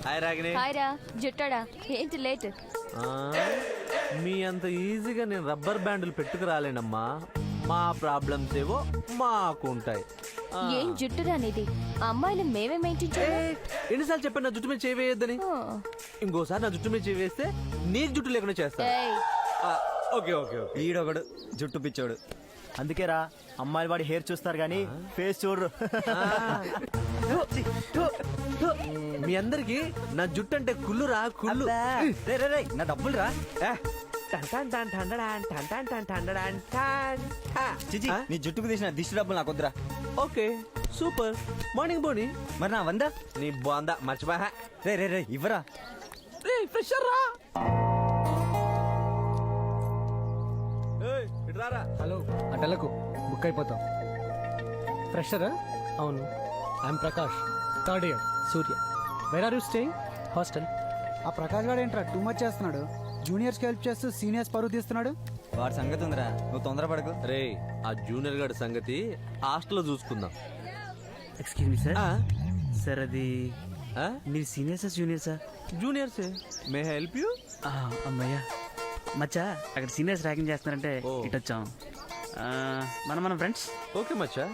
Hi రాగిని. Hi రా జుట్టాడా ఏంటి late? మీ అంత ఈజీగా నేను రబ్బర్ బ్యాండ్లు పెట్టుకురాలేనమ్మా. మా ప్రాబ్లమ్స్ ఏవో మాకు ఉంటాయి. ఏం జుట్టురా నీది? అమ్మాయిలు మేమే మెయింటైన్ చేయాలి. ఎన్నిసార్లు చెప్పాను నా జుట్టు మీద చేయవేయద్దని? ఇంకోసారి నా జుట్టు మీద చేవేస్తే నీకు జుట్టు లేకుండా చేస్తా. Okay okay okay. ఈడొకడు జుట్టు పిచ్చోడు. అందుకేరా అమ్మాయిలు వాడి హెయిర్ చూస్తారు గానీ ఫేస్ చూడరు. మీ అందరికి నా జుట్టు అంటే కుళ్ళురా కుళ్ళు. నా డబ్బులు రా. చిచి నీ జుట్టుకు తీసిన దిష్టి డబ్బులు నాకు వద్దురా. Okay super. మార్నింగ్ బోని. మరి నా వందా? నీ బాందా మర్చిపోయా. రే రే రే ఇవ్వరా. రే ఫ్రెషర్ రా. రారా. హలో అటలకు బుక్ అయిపోతాం. ఫ్రెషరా? అవును. I'm Prakash, third year, Surya. Where are you staying? Hostel. ఆ ప్రకాష్ గారు ఏంట్రా టూ మచ్ చేస్తున్నాడు? జూనియర్స్ కి హెల్ప్ చేస్తూ సీనియర్స్ పరువు తీస్తున్నాడు. వాడి సంగతి ఉందిరా, నువ్వు తొందరపడకు. రే ఆ జూనియర్ గారి సంగతి హాస్టల్లో చూసుకుందాం. Excuse me sir. సార్ అది మీరు సీనియర్సా జూనియర్సా? జూనియర్సే. May help you? అమ్మయ్యా మచ్చా అక్కడ సీనియర్స్ ర్యాగింగ్ చేస్తున్నారంటే ఇటు వచ్చాం. మన ఫ్రెండ్స్. ఓకే మచ్చా.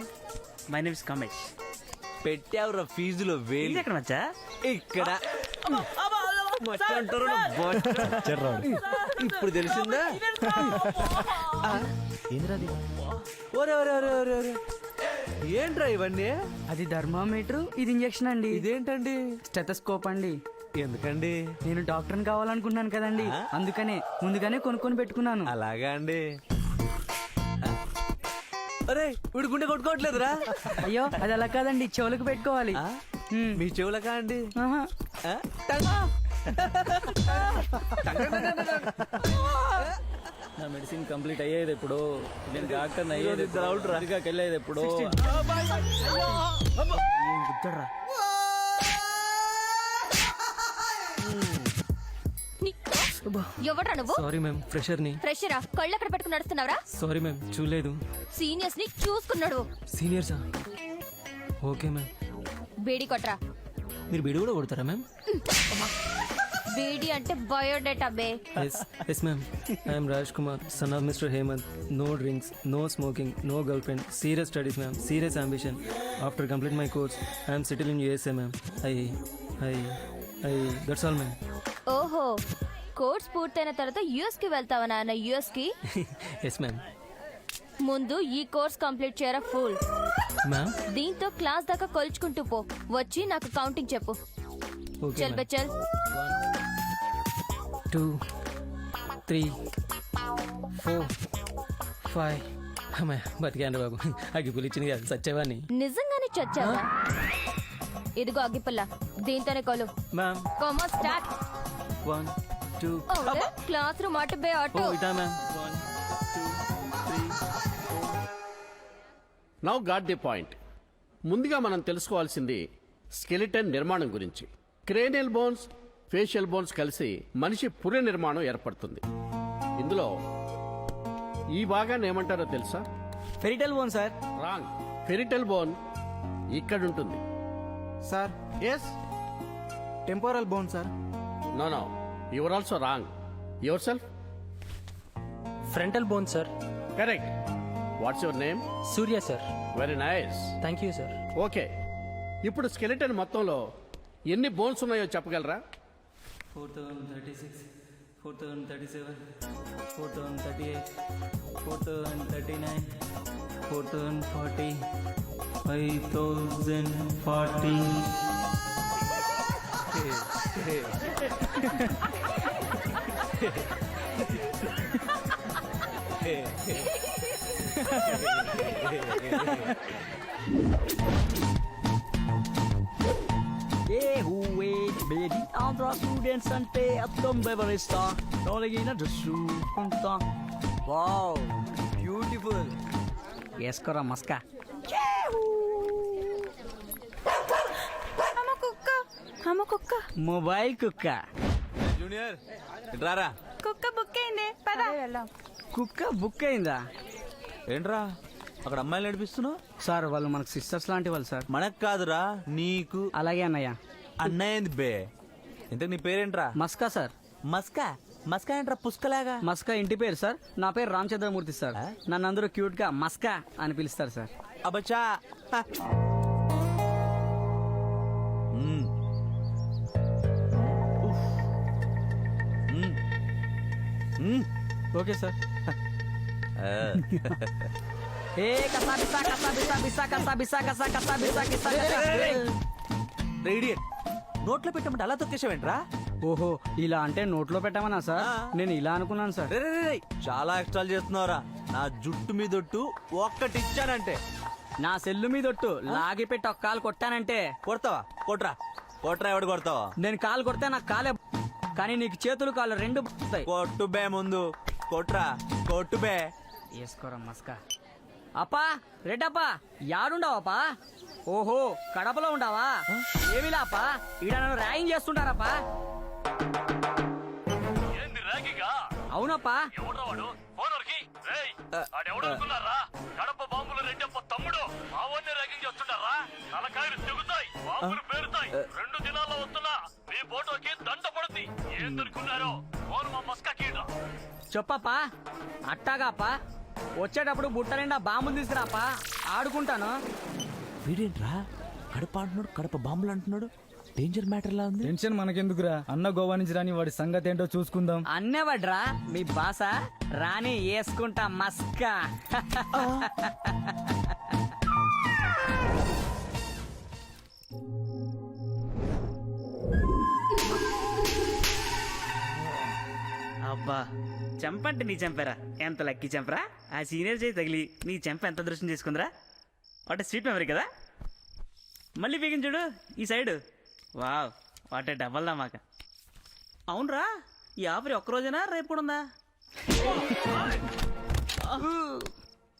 My name is Kamesh. పెట్టావురా ఫీజులో వేలు. ఎక్కడ మచ్చా? ఇక్కడ. మచ్చా అంటారు నా బొచ్చు. ఇప్పుడు తెలిసిందా? ఏంద్రది? ఒరే ఒరే ఒరే ఒరే ఒరే ఏంట్రా ఇవన్నీ? అది థర్మామీటర్, ఇది ఇంజెక్షన్ అండి. ఇదేంటండి? స్టెథోస్కోప్ అండి. ఎందుకండి? నేను డాక్టర్ని కావాలనుకుంటున్నాను కదండి, అందుకనే ముందుగానే కొనుక్కొని పెట్టుకున్నాను. అలాగా అండి. అరే వీడు గుండె కొట్టుకోవట్లేదురా. అయ్యో అది అలా కాదండి, చెవులకు పెట్టుకోవాలి. మీ చెవులకా అండి? ఆహా. నా మెడిసిన్ కంప్లీట్ అయ్యేది ఎప్పుడు? నేను డాక్టర్ అయ్యేది వెళ్ళేది ఎప్పుడు? ఏం గుద్దడ్రా. ఎవడ్రా నువ్వు? సారీ మ్యామ్, ఫ్రెషర్ ని. ఫ్రెషరా? కళ్ళు ఎక్కడ పెట్టుకుని నడుస్తున్నావురా? సారీ మ్యామ్, చూడలేదు. సీనియర్స్ ని చూసుకున్నాడు. సీనియర్సా? Okay ma'am. బేడీ కొట్రా. మీరు బిడి కూడా కొడతారా మ్యామ్? బేడీ అంటే బయోడేటా బే. Yes ma'am. I'm Raj Kumar, son of mister Hemant. No drinks, no smoking, no girlfriend. Serious studies ma'am, serious ambition. After complete my course I'm settle in USA ma'am. That's all ma'am. ఓహో, course పూర్తయిన తర్వాత US కి వెళ్తావా నాన్న? US కి? Yes ma'am. ముందు ఈ course complete చేయరా ఫుల్. మ్యామ్ దీంతో క్లాస్ దాకా కొలుచుకుంటూ పో. వచ్చి నాకు కౌంటింగ్ చెప్పు. ఓకే చల్ బే చల్. 2 3 4 5. అమ్మాయి బతికాండి బాబు. అగ్గిపుల్లి ఇచ్చింది కదా, సచ్చేవాడిని. నిజంగానే చచ్చావా? ఇదిగో అగ్గిపుల్ల, దీంతోనే కొలు. మ్యామ్ కొమ్మ స్టార్ట్. 1 2. క్లాస్ రూమ్ అటు బే అటు. ఇటా ma'am. 1 2 3 4. Now got the point. ముందుగా మనం తెలుసుకోవాల్సింది స్కెలిటన్ నిర్మాణం గురించి. క్రేనియల్ బోన్స్, ఫేషియల్ బోన్స్ కలిసి మనిషి పుర్రె నిర్మాణం ఏర్పడుతుంది. ఇందులో ఈ భాగాన్ని ఏమంటారో తెలుసా? Parietal bone sir. Wrong. Parietal bone ఇక్కడుంటుంది. Sir yes. Temporal bone sir. No no, your also wrong. Yourself. Frontal bone sir. Correct. What's your name? Surya sir. Very nice. Thank you sir. Okay, ఇప్పుడు skeleton మొత్తంలో ఎన్ని bones ఉన్నాయో చెప్పగలరా? 4036, 4037, 4038, 4039, 4040, 5040. Baby, andra students ante att de behöver resta. Dagligen är det så. Wow beautiful. వేసుకోరా Maska. Mobile కుక్క. Junior రారా. కుక్క book అయింది, పద. కుక్క బుక్ అయిందా? ఏంట్రా అక్కడ అమ్మాయిలు నడిపిస్తున్నావు? సార్ వాళ్ళు మనకు సిస్టర్స్ లాంటి వాళ్ళు సార్. మనకు కాదురా, నీకు. అలాగే అన్నయ్య. అన్నయ్యంది బే. ఇంతకు నీ పేరేంట్రా? మస్కా సార్. మస్కా మస్కా ఏంట్రా పుష్కలాగా? మస్కా ఇంటి పేరు సార్. నా పేరు రామచంద్రమూర్తి సార్. నన్ను అందరూ క్యూట్ గా మస్కా అని పిలుస్తారు సార్. అబచా ఓకే సార్. ఏ కసా బిసా కసా బిసా బిసా కసా బిసా కసా కసా బిసా కిసా కసా. రేడియట్ నోట్లో పెట్టమంటే అలా తొక్కేసావేంట్రా? ఓహో, ఇలా అంటే నోట్లో పెట్టమన్నా సార్? నేను ఇలా అనుకున్నాను సార్. రే, రే, రే, రే, చాలా ఎక్స్ట్రాలు చేస్తున్నావురా. నా జుట్టు మీదొట్టు ఒక్కటి ఇచ్చానంటే నా సెల్లు మీదొట్టు లాగి పెట్టి ఒక కాలు కొట్టానంటే కొడతావా? కొట్రా కొట్రా, ఎవడు కొడతావా? నేను కాలు కొడితే నాకు కాలే, కానీ నీకు చేతులు కాళ్ళు రెండు పోతాయి. కొట్టు బే ముందు, కొట్రా కొట్టు బే. వేసుకోరా మస్కా. అప్పా రెడ్డప్పా, యాడుండవప్పా? ఓహో, కడపలో ఉండవా? ఏమిలా అప్పా, ఈడ నన్ను ర్యాగింగ్ చేస్తుంటారప్పా. అవునప్పా. కడప బాంబులు రెడ్డప్ప తమ్ముడు మావన్నే ర్యాగింగ్ చేస్తుంటారా? తలకాయలు తెగుతాయి, బాంబులు పేరుతాయి. 2 దినాల్లో వస్తున్నా మీ ఫోటోకి దండ పడుద్ది. ఏం దొరుకున్నారో ఫోన్ మా మస్కా కీడ. చెప్పప్పా. అట్టాగాపా, వచ్చేటప్పుడు బుట్ట నిండా బాంబులు తీసుకురాపా, ఆడుకుంటాను. వీడేంట్రా కడప అంటున్నాడు, కడప బాంబులు అంటున్నాడు. డేంజర్ మ్యాటర్ లా ఉంది. టెన్షన్ మనకెందుకురా, అన్న గోవా నుంచి రాని వాడి సంగతి ఏంటో చూసుకుందాం. అన్నేవడ్రా మీ బాస, రాని వేసుకుంటా మస్కా. అబ్బా, చెంపంటే నీ చెంపరా, ఎంత లక్కీ చెంపరా. ఆ సీనియర్ చేయి తగిలి నీ చెంప ఎంత దృష్టం చేసుకుందిరా. వాట్ స్వీట్ మెమరీ కదా. మళ్ళీ పీకిన చూడు ఈ సైడ్. వావ్, వాటే డబల్ మాక. అవునరా, ఈ ఆఫర్ ఒక్కరోజేనా రేపు కూడా ఉందా?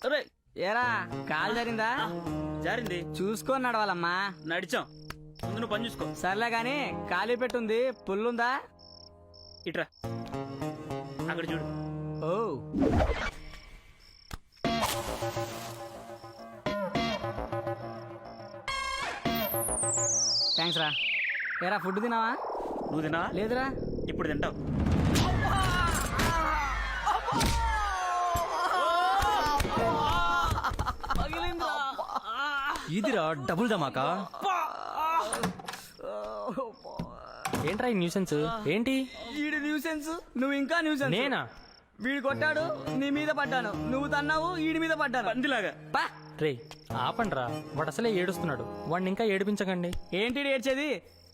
అరే ఏరా, కాలు జరిగిందా? జారింది. చూసుకొని నడవాలమ్మా. నడిచాం, ముందు నువ్వు పని చూసుకో. సర్లే గాని ఖాళీ పెట్టుంది, పుల్లుందా? ఇట్రా, అక్కడ చూడు. ఓ థ్యాంక్స్ రా. ఏరా, ఫుడ్ తినావా? నువ్వు తినా? లేదురా. ఇప్పుడు తింటావు. ఇదిరా డబుల్ ధమాకా. ఏంట్రా ఈ న్యూసెన్స్ ఏంటి? వీడు న్యూసెన్స్, నువ్వు ఇంకా న్యూసెన్స్. నేనా? వీడు కొట్టాడు, నీ మీద పడ్డాను. నువ్వు తన్నావు, వీడి మీద పడ్డాను. పందిలాగా. పా. రే ఆపండ్రా, వాడు అసలే ఏడుస్తున్నాడు, వాడిని ఇంకా ఏడిపించకండి. ఏంటి ఏడ్చేది?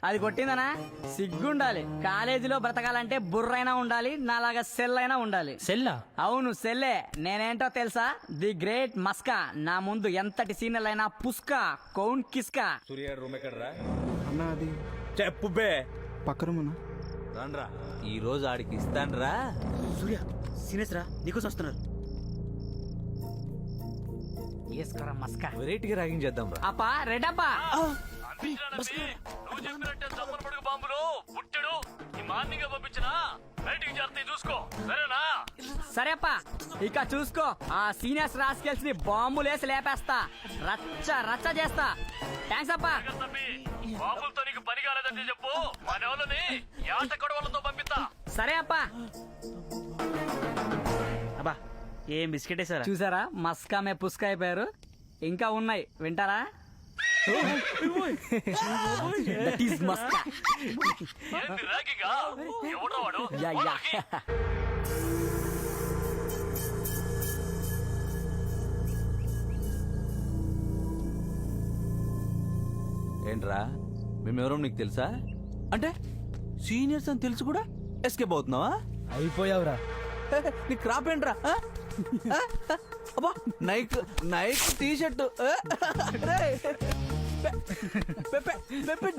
అది కొట్టిందనా? సిగ్గుండాలి. కాలేజీలో బ్రతకాలంటే బుర్రైనా ఉండాలి, నాలాగా సెల్ అయినా ఉండాలి. సెల్లా? అవును, సెల్లే. నేనేంటో తెలుసా? The great Maska. నా ముందు ఎంతటి సీనియర్ అయినా పుస్కా, కౌన్ కిస్కా. అన్న అది చెప్పు బే. పక్క రూమన్నా. రండ్రా, ఈ రోజు ఆడికి ఇస్తాన్రా. సూర్య, సీనియర్స్ రా, నీకోసం వస్తున్నారు. వేసుకోరా మస్కా. వెరైటీగా ర్యాగింగ్ చేద్దాం రా. అప్పా రెడ్డప్పా. నువ్వు చెప్పినట్టే చమ్మర్ పడుగు బాంబులు పుట్టాడు. ఈ మార్నింగ్ పంపించిన బయటికి చేస్తాయి, చూసుకో సరేనా? సరేప్పా, ఇక చూసుకో. ఆ సీనియర్స్ రాస్కెల్స్ ని బాంబులేసి లేపేస్తా, రచ్చ రచ్చ చేస్తా. థ్యాంక్స్ అప్పా. తప్పి బాంబులతో నీకు పని కాలేదంటే చెప్పు, మా నెవలని యాట కొడవలతో పంపిస్తా. సరే అప్పా. అబ్బా, ఏం బిస్కెట్ వేసారా? చూసారా, మస్కా మే పుస్కా అయిపోయారు. ఇంకా ఉన్నాయి, వింటారా? That is మస్కా. ఏంది ర్యాగింగా? ఎవడ్రా వాడు? Yeah yeah. ఏంట్రా, మేమెవరో నీకు తెలుసా? అంటే సీనియర్స్ అని తెలుసు కూడా ఎస్కేప్ అవుతున్నావా? అయిపోయావురా. నీ క్రాప్ ఏంట్రా? అబ్బా, Nike Nike T shirt,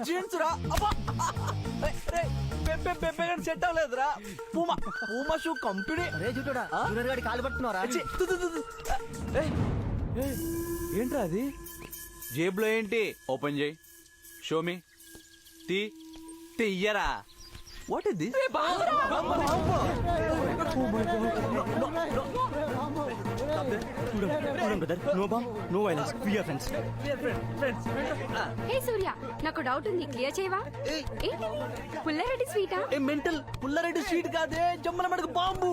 jeans రా. అబ్బా, పెప్పే సెట్ అవ్వలేదురా. Puma Puma shoe company. Junior గాడి కాలు పట్టుకున్నారా? ఏంట్రా అది? జేబులో ఏంటి? ఓపెన్ చేయి, షో మీ. తీయరా. What is this? No bomb no violence we are friends. Hey Surya, నాకు డౌట్ ఉంది, క్లియర్ చేయవా? ఏ పుల్లారెడ్డి స్వీటా? ఏ మెంటల్ పుల్లారెడ్డి స్వీట్ కాదే, జమ్మల మడక బాంబు.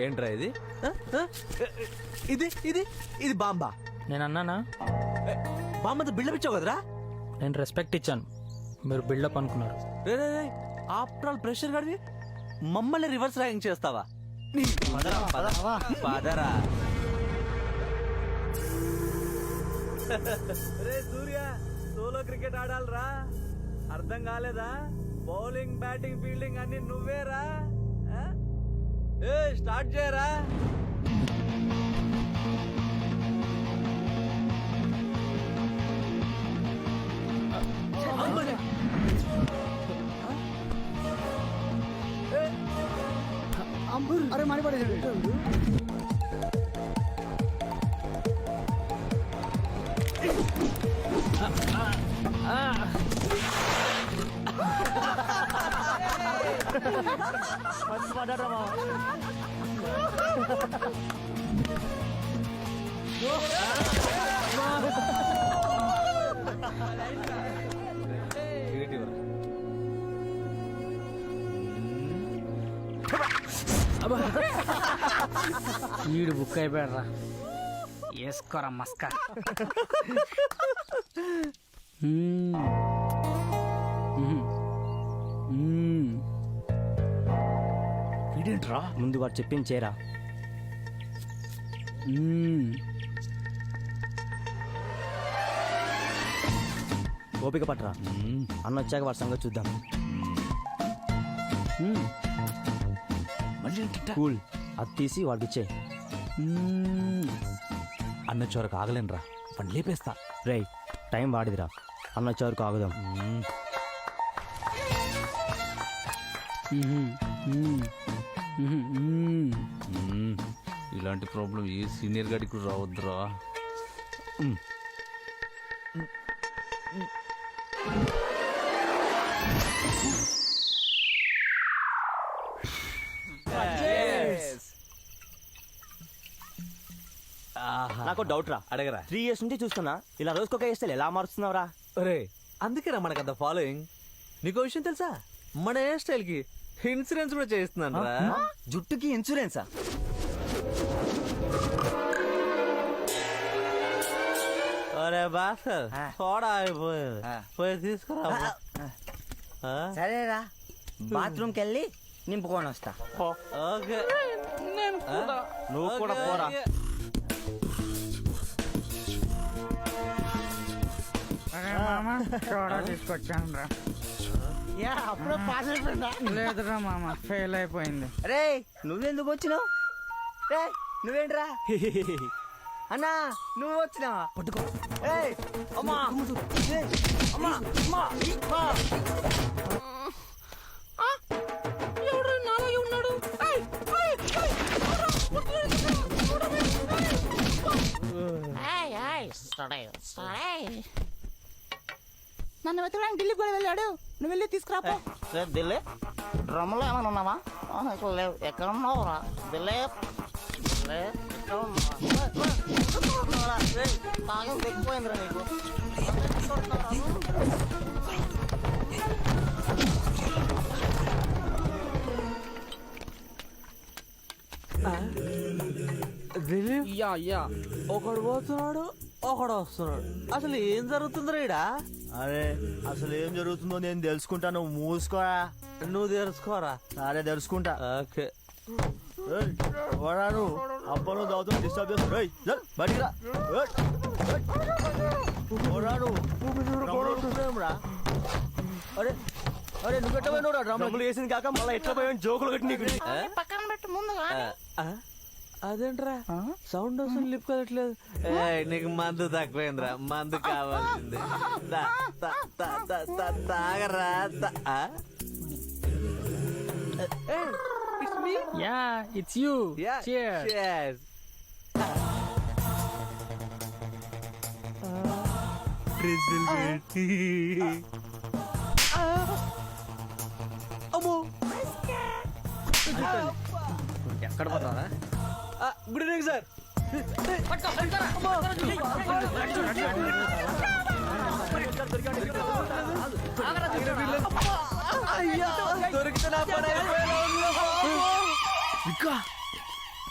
ఏంట్రా ఇది? ఇది ఇది ఇది బాంబా? నేను అన్నానా? బాంబతో బిల్డప్ ఇచ్చావు కదరా? నేను రెస్పెక్ట్ ఇచ్చాను, మీరు బిల్డప్ అనుకున్నారు. రే రే రే, ఆఫ్టర్ ఆల్ ప్రెషర్ గడివి మమ్మల్ని రివర్స్ ర్యాంక్ చేస్తావా? పదరా. రే సూర్య, సోలో క్రికెట్ ఆడాలరా? అర్థం కాలేదా? బౌలింగ్ బ్యాటింగ్ ఫీల్డింగ్ అన్ని నువ్వేరా. ఏ స్టార్ట్ చేయరా. అరే మనీ పడేసాడు. వీడు బుక్ అయిపోయారా? వేసుకోరా మస్కా. వీడేంట్రా? ముందు వాడు చెప్పించేరా. ఓపిక పట్టరా, అన్న వచ్చాక వాడి సంగతి చూద్దాం. కూల్, అది తీసి వాడికి ఇచ్చే. అన్న చోరకు ఆగలేనురా, పని లేపేస్తా. రేయ్, టైం వాడిదిరా, అన్న వచ్చే వరకు ఆగుదాం. ఇలాంటి ప్రాబ్లం ఏ సీనియర్ గాడికి కూడా రావద్దురా. నాకు డౌట్ రా, అడగరా. 3 years నుంచి చూస్తున్నా, ఇలా రోజుకొక వేస్తే ఎలా మారుస్తున్నావురా? ఒరే, అందుకేరా మనకంత ఫాలోయింగ్. నీకో విషయం తెలుసా? మన హెయిర్ స్టైల్ కి ఇన్సూరెన్స్ కూడా చేస్తున్నాను రా. జుట్టుకి ఇన్సూరెన్సా? ఒరే బాసర్, సోడా అయిపోయింది, పోయి తీసుకురా. సరేరా, బాత్రూమ్కి వెళ్ళి నింపుకొని వస్తా. ఓకే, నువ్వు కూడా పోరా. తీసుకొచ్చాను రా. అప్పుడు పాస్ అయిపోయిందా? లేదురా మామ, ఫెయిల్ అయిపోయింది. రే, నువ్వెందుకు వచ్చినావు? రే, నువ్వేంట్రా? అన్నా, నువ్వు వచ్చినావా? పట్టుకో. ఏయ్, అమ్మా, ఏయ్, అమ్మా, అమ్మా, అమ్మా. ఎవడు నాలో ఉన్నాడు? నన్ను వెతకడానికి ఢిల్లీ కూడా వెళ్ళాడు, నువ్వు వెళ్ళి తీసుకురాపో. ఢిల్లీ డ్రమ్లో ఏమైనా ఉన్నావా? ఇక్కడ లేవు. ఎక్కడ ఉన్నావురా? ఢిల్లీ బాగా తెగిపోయిందిరా నీకు. ఒకడు పోతున్నాడు, ఒకడు వస్తున్నాడు. అసలు ఏం జరుగుతుందిరా ఈడ? అరే, అసలు ఏం జరుగుతుందో నేను తెలుసుకుంటాను, మూసుకోరా. నువ్వు తెలుసుకోరా. సరే, తెలుసుకుంటా. ఓకే. వాడాను అప్పను దావుతాను, డిస్టర్బ్ చేస్తాడు. బయటికి రా. వాడాను అరే అరే, నువ్వు ఎట్టపోయినవురా? డ్రమ్ములు వేసింది కాక మళ్ళీ ఎట్లా పోయాను? జోకులు కట్టి నీకు పక్కన పెట్టి ముందు అదేంట్రా సౌండ్ వస్తుంది లిప్ కదట్లేదు. నీకు మందు తక్కువైందిరా, మందు కావాల్సింది. తాగరా. Yeah it's you. Cheers. అమ్మో, ఎక్కడ పోతావా? Good evening sir. దొరికితే నా పని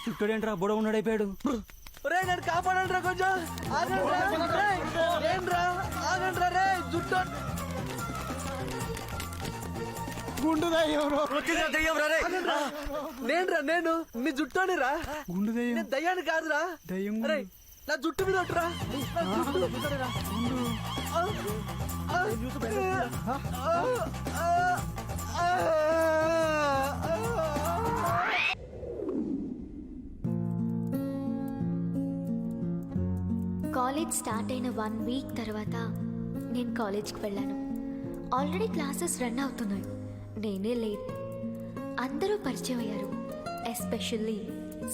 చుట్టూడేంట్రా బుడ ఉన్నాడైపోయాడు. రే, నేను కాపాడండి కొంచెం. ఆగండ్రా రే, జుట్టు గుండు దయ్యం నేను మీ జుట్టుని రా. గుండు దయ్యం నేను దయ్యాన్ని కాదురా. దయ్యం రే, నా జుట్టు మీద ఒట్టురా. కాలేజ్ స్టార్ట్ అయిన 1 వీక్ తర్వాత నేను కాలేజ్కి వెళ్ళాను. ఆల్రెడీ క్లాసెస్ రన్ అవుతున్నాయి, నేనే లేట్. అందరూ పరిచయం అయ్యారు, ఎస్పెషల్లీ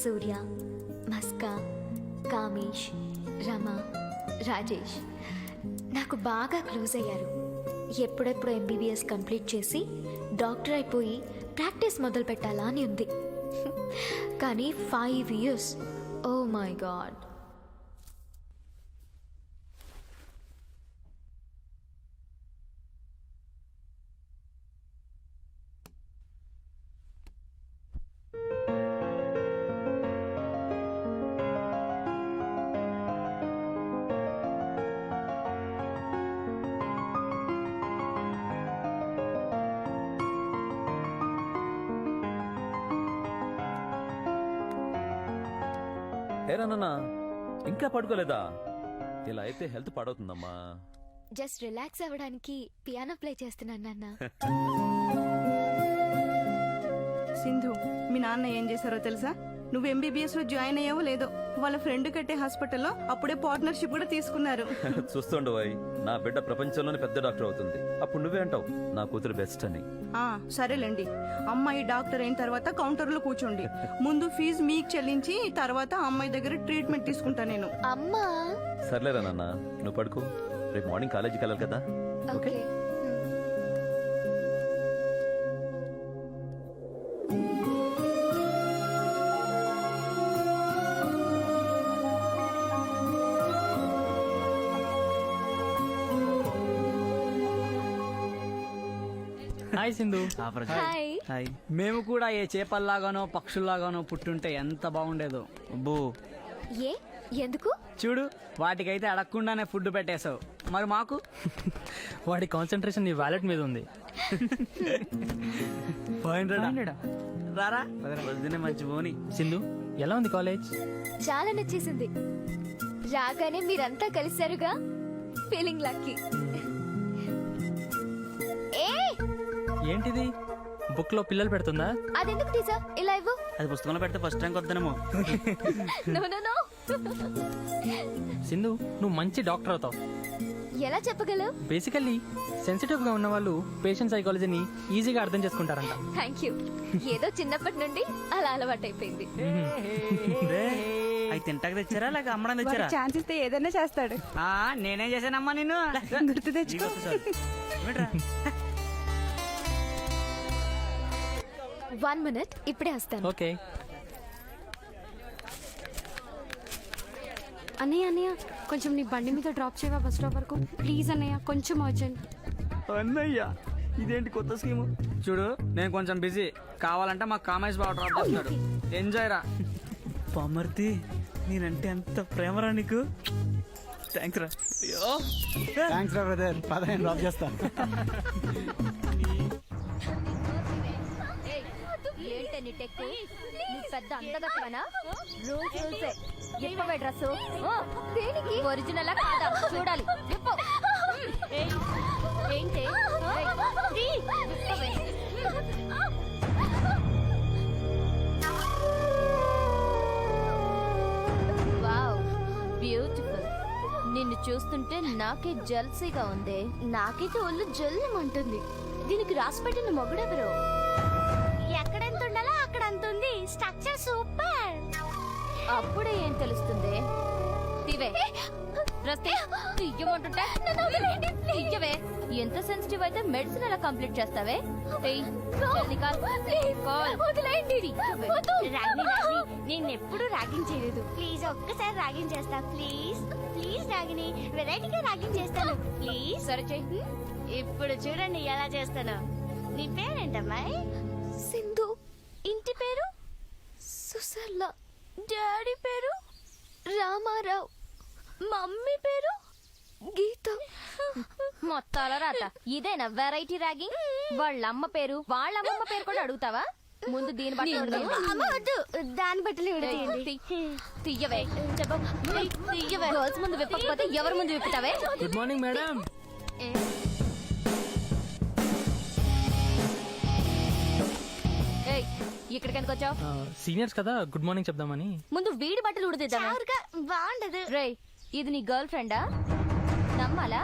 సూర్య, మస్కా, కామేష్, రమ, రాజేష్ నాకు బాగా క్లోజ్ అయ్యారు. ఎప్పుడెప్పుడు MBBS కంప్లీట్ చేసి డాక్టర్ అయిపోయి ప్రాక్టీస్ మొదలు పెట్టాలా అని ఉంది. కానీ 5 years, ఓ మై గాడ్. ఏరానన్నా ఇంకా పడుకోలేదా? ఇలా అయితే హెల్త్ పాడవుతుందమ్మా. జస్ట్ రిలాక్స్ అవ్వడానికి పియానో ప్లే చేస్తున్నాను నాన్న. సింధు, మీ నాన్న ఏం చేశారో తెలుసా? నువ్వు MBBS లో జాయిన్ అయ్యావో లేదో, వాళ్ళ ఫ్రెండ్ కట్టే హాస్పిటల్లో అప్పుడే పార్ట్నర్షిప్ కూడా తీసుకున్నారు. చూస్తుండు వై, నా బిడ్డ ప్రపంచంలోనే పెద్ద డాక్టర్ అవుతుంది. అప్పుడు నువ్వే అంటావు నా కూతురు బెస్ట్ అని. సరేలేండి, అమ్మాయి డాక్టర్ అయిన తర్వాత కౌంటర్ లో కూర్చోండి. ముందు ఫీజు మీకు చెల్లించి తర్వాత అమ్మాయి దగ్గర ట్రీట్మెంట్ తీసుకుంటా నేను. అమ్మా సర్లేరా నాన్న, నువ్వు పడుకో. రేపు మార్నింగ్ కాలేజీకి వెళ్ళాలి కదా. Okay. Hi Sindhu. Hi. Hi. మేము కూడా ఏ చేపల్లాగానో పక్షుల్లాగానో పుట్టుంటే ఎంత బాగుండేదో. అబ్బో, ఏ ఎందుకు? చూడు, వాటికైతే అడగకుండానే ఫుడ్ పెట్టేశావు, మరి మాకు? వాడి కాన్సన్ట్రేషన్ నీ వ్యాలెట్ మీద ఉంది. రారా, వదిలే మంచి పోని. సింధు, ఎలా ఉంది కాలేజ్? చాలా నచ్చేసింది. రాగానే మీరంతా కలిశారుగా, ఫీలింగ్ లక్కీ. ఏంటిది, బుక్ లో పిల్లలు పెడుతుందా? అదెందుకు తీసా? ఇలా ఇవ్వు. అది పుస్తకంలో పెడితే ఫస్ట్ ర్యాంక్ వద్దనేమో. నో. సింధు, నువ్వు మంచి డాక్టర్ అవుతావు. ఎలా చెప్పగలవు? బేసికల్లీ సెన్సిటివ్ గా ఉన్న వాళ్ళు పేషెంట్ సైకాలజీని ఈజీగా అర్థం చేసుకుంటారంట. Thank you. ఏదో చిన్నప్పటి నుండి అలా అలవాటైపోయింది. అవి తింటాక తెచ్చారా లేక అమ్మడం తెచ్చారా? ఛాన్స్ ఇస్తే ఏదైనా చేస్తాడు. నేనేం చేశానమ్మా నిన్ను? గుర్తు తెచ్చుకో. 1 minute, ఇప్పుడే వస్తాను. ఓకే. అన్నయ్య కొంచెం నీ బండి మీద డ్రాప్ చేయవా బస్ స్టాప్ వరకు ప్లీజ్ అన్నయ్య, కొంచెం అర్జెంట్. అన్నయ్య, ఇదేంటి కొత్త స్కీము? చూడు, నేను కొంచెం బిజీ, కావాలంటే మా కామేష్ బాబు డ్రాప్ చేస్తాడు. ఎంజాయ్ రా. పామర్తి, నేనంటే ఎంత ప్రేమరా నీకు. థ్యాంక్స్ రా. థ్యాంక్స్ రా బ్రదర్, పద నేను డ్రాప్ చేస్తాను. ఏంటని టెక్కు? నీకు పెద్ద అందగత్తనా? రూల్సే. ఇప్పవే డ్రెస్. దేనికి? ఒరిజినల్ కాదా చూడాలి. ఇప్పు. ఏంటి? చూస్తుంటే నాకే జల్సీగా ఉంది. నాకైతే ఒళ్ళు జల్లుమంటుంది. దీనికి రాసి పెట్టిన మొగుడెవరు? ఎక్కడెంత ఉండాలో అక్కడ అంత ఉంది. Structure super. అప్పుడే ఏం తెలుస్తుంది? దివే రస్తే తీయమంటుంటే తీయవే. ఎంత సెన్సిటివ్ అయితే మెడిసిన్ ఎలా కంప్లీట్ చేస్తావే? నేను ఎప్పుడు ర్యాగింగ్ చేయలేదు. ప్లీజ్ ఒక్కసారి ర్యాగింగ్ చేస్తా. ప్లీజ్ ప్లీజ్ రాగిని వెరైటీగా ర్యాగింగ్ చేస్తాను. ప్లీజ్ సరే చెయ్యి. ఇప్పుడు చూడండి ఎలా చేస్తాను. నీ పేరేంటమ్మాయి? సింధు. ఇంటి పేరు సుసర్ల. డాడీ పేరు రామారావు. మమ్మీ పేరు గీత. మొత్తాల రాత ఇదేనా వెరైటీ ర్యాగింగ్? వాళ్ళ అమ్మ పేరు వాళ్ళ అమ్మమ్మ పేరు కూడా అడుగుతావా? ముందు దీని బట్టి దాని బట్టలు తీయవే. తీయవే. గర్ల్స్ ముందు విప్పకపోతే ఎవరి ముందు విప్పుతావే? Good morning madam. ఇక్కడికి ఎందుకు వచ్చావు? సీనియర్స్ కదా, గుడ్ మార్నింగ్ చెప్దామని. ముందు వీడి బట్టలు ఉడిదిద్దాం. బాగుండదు. రే ఇది నీ గర్ల్ ఫ్రెండా? నమ్మాలా?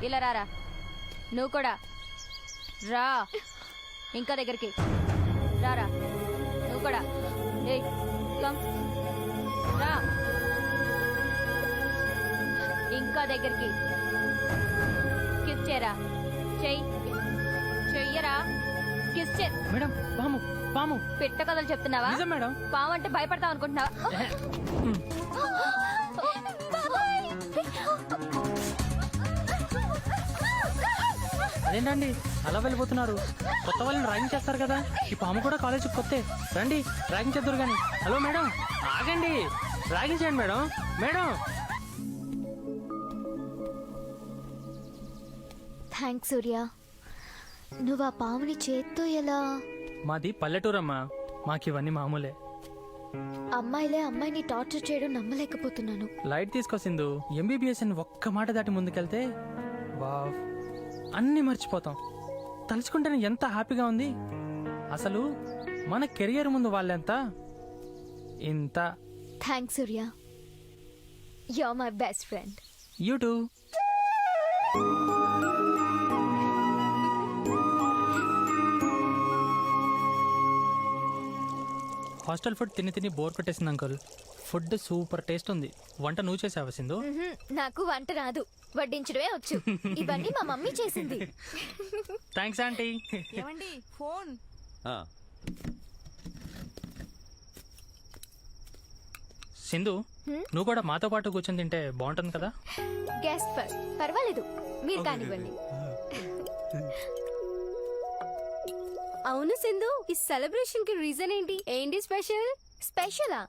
ఇలా రారా. నువ్వు కూడా రా. ఇంకా దగ్గరికి రారా. నువ్వు కూడా కమ్ రా. ఇంకా దగ్గరికి కిస్ చేయరా. చెయ్యరా. కిస్ చే. మేడం పాము పాము. పెట్ట కథలు చెప్తున్నావా? మేడం పాము అంటే భయపడతావు అనుకుంటున్నావా? అదేంటండి అలా వెళ్ళిపోతున్నారు? కొత్త వాళ్ళని ర్యాగింగ్ చేస్తారు కదా. ఈ పాము కూడా కాలేజీకి కొత్తే. రండి ర్యాగింగ్ చేద్దరు కానీ. హలో మేడం ఆగండి. ర్యాగింగ్ చేయండి మేడం. మేడం థ్యాంక్స్ సూర్య. నువ్వు ఆ పాముని చేత్తో ఎలా? మాది పల్లెటూరమ్మా, మాకు ఇవన్నీ మామూలే. అమ్మాయిలే అమ్మాయిని టార్చర్ చేయడం నమ్మలేకపోతున్నాను. లైట్ తీసుకొచ్చిందు. ఎంబీబీఎస్ అని ఒక్క మాట దాటి ముందుకెళ్తే వావ్ అన్నీ మర్చిపోతాం. తలుచుకుంటేనే ఎంత హ్యాపీగా ఉంది. అసలు మన కెరియర్ ముందు వాళ్ళెంత ఇంత. Thanks Surya. You are my best friend. You too. Hostel food తిని తిని బోర్ పెట్టేసింది అంకుల్. ఫుడ్ సూపర్ టేస్ట్ ఉంది. వంట నువ్వు చేసావా సింధు? నాకు వంట రాదు, వడ్డించడమే వచ్చు. ఇవన్నీ మా మమ్మీ చేసింది. Thanks aunty. ఏమండి ఫోన్? సింధు నువ్వు కూడా మాతో పాటు కూర్చొని తింటే బాగుంటుంది కదా. గెస్ట్ పర్వాలేదు, మీరు కానివ్వండి. అవును సింధు, ఈ సెలబ్రేషన్ కి రీజన్ ఏంటి? ఏంటి స్పెషల్? స్పెషలా?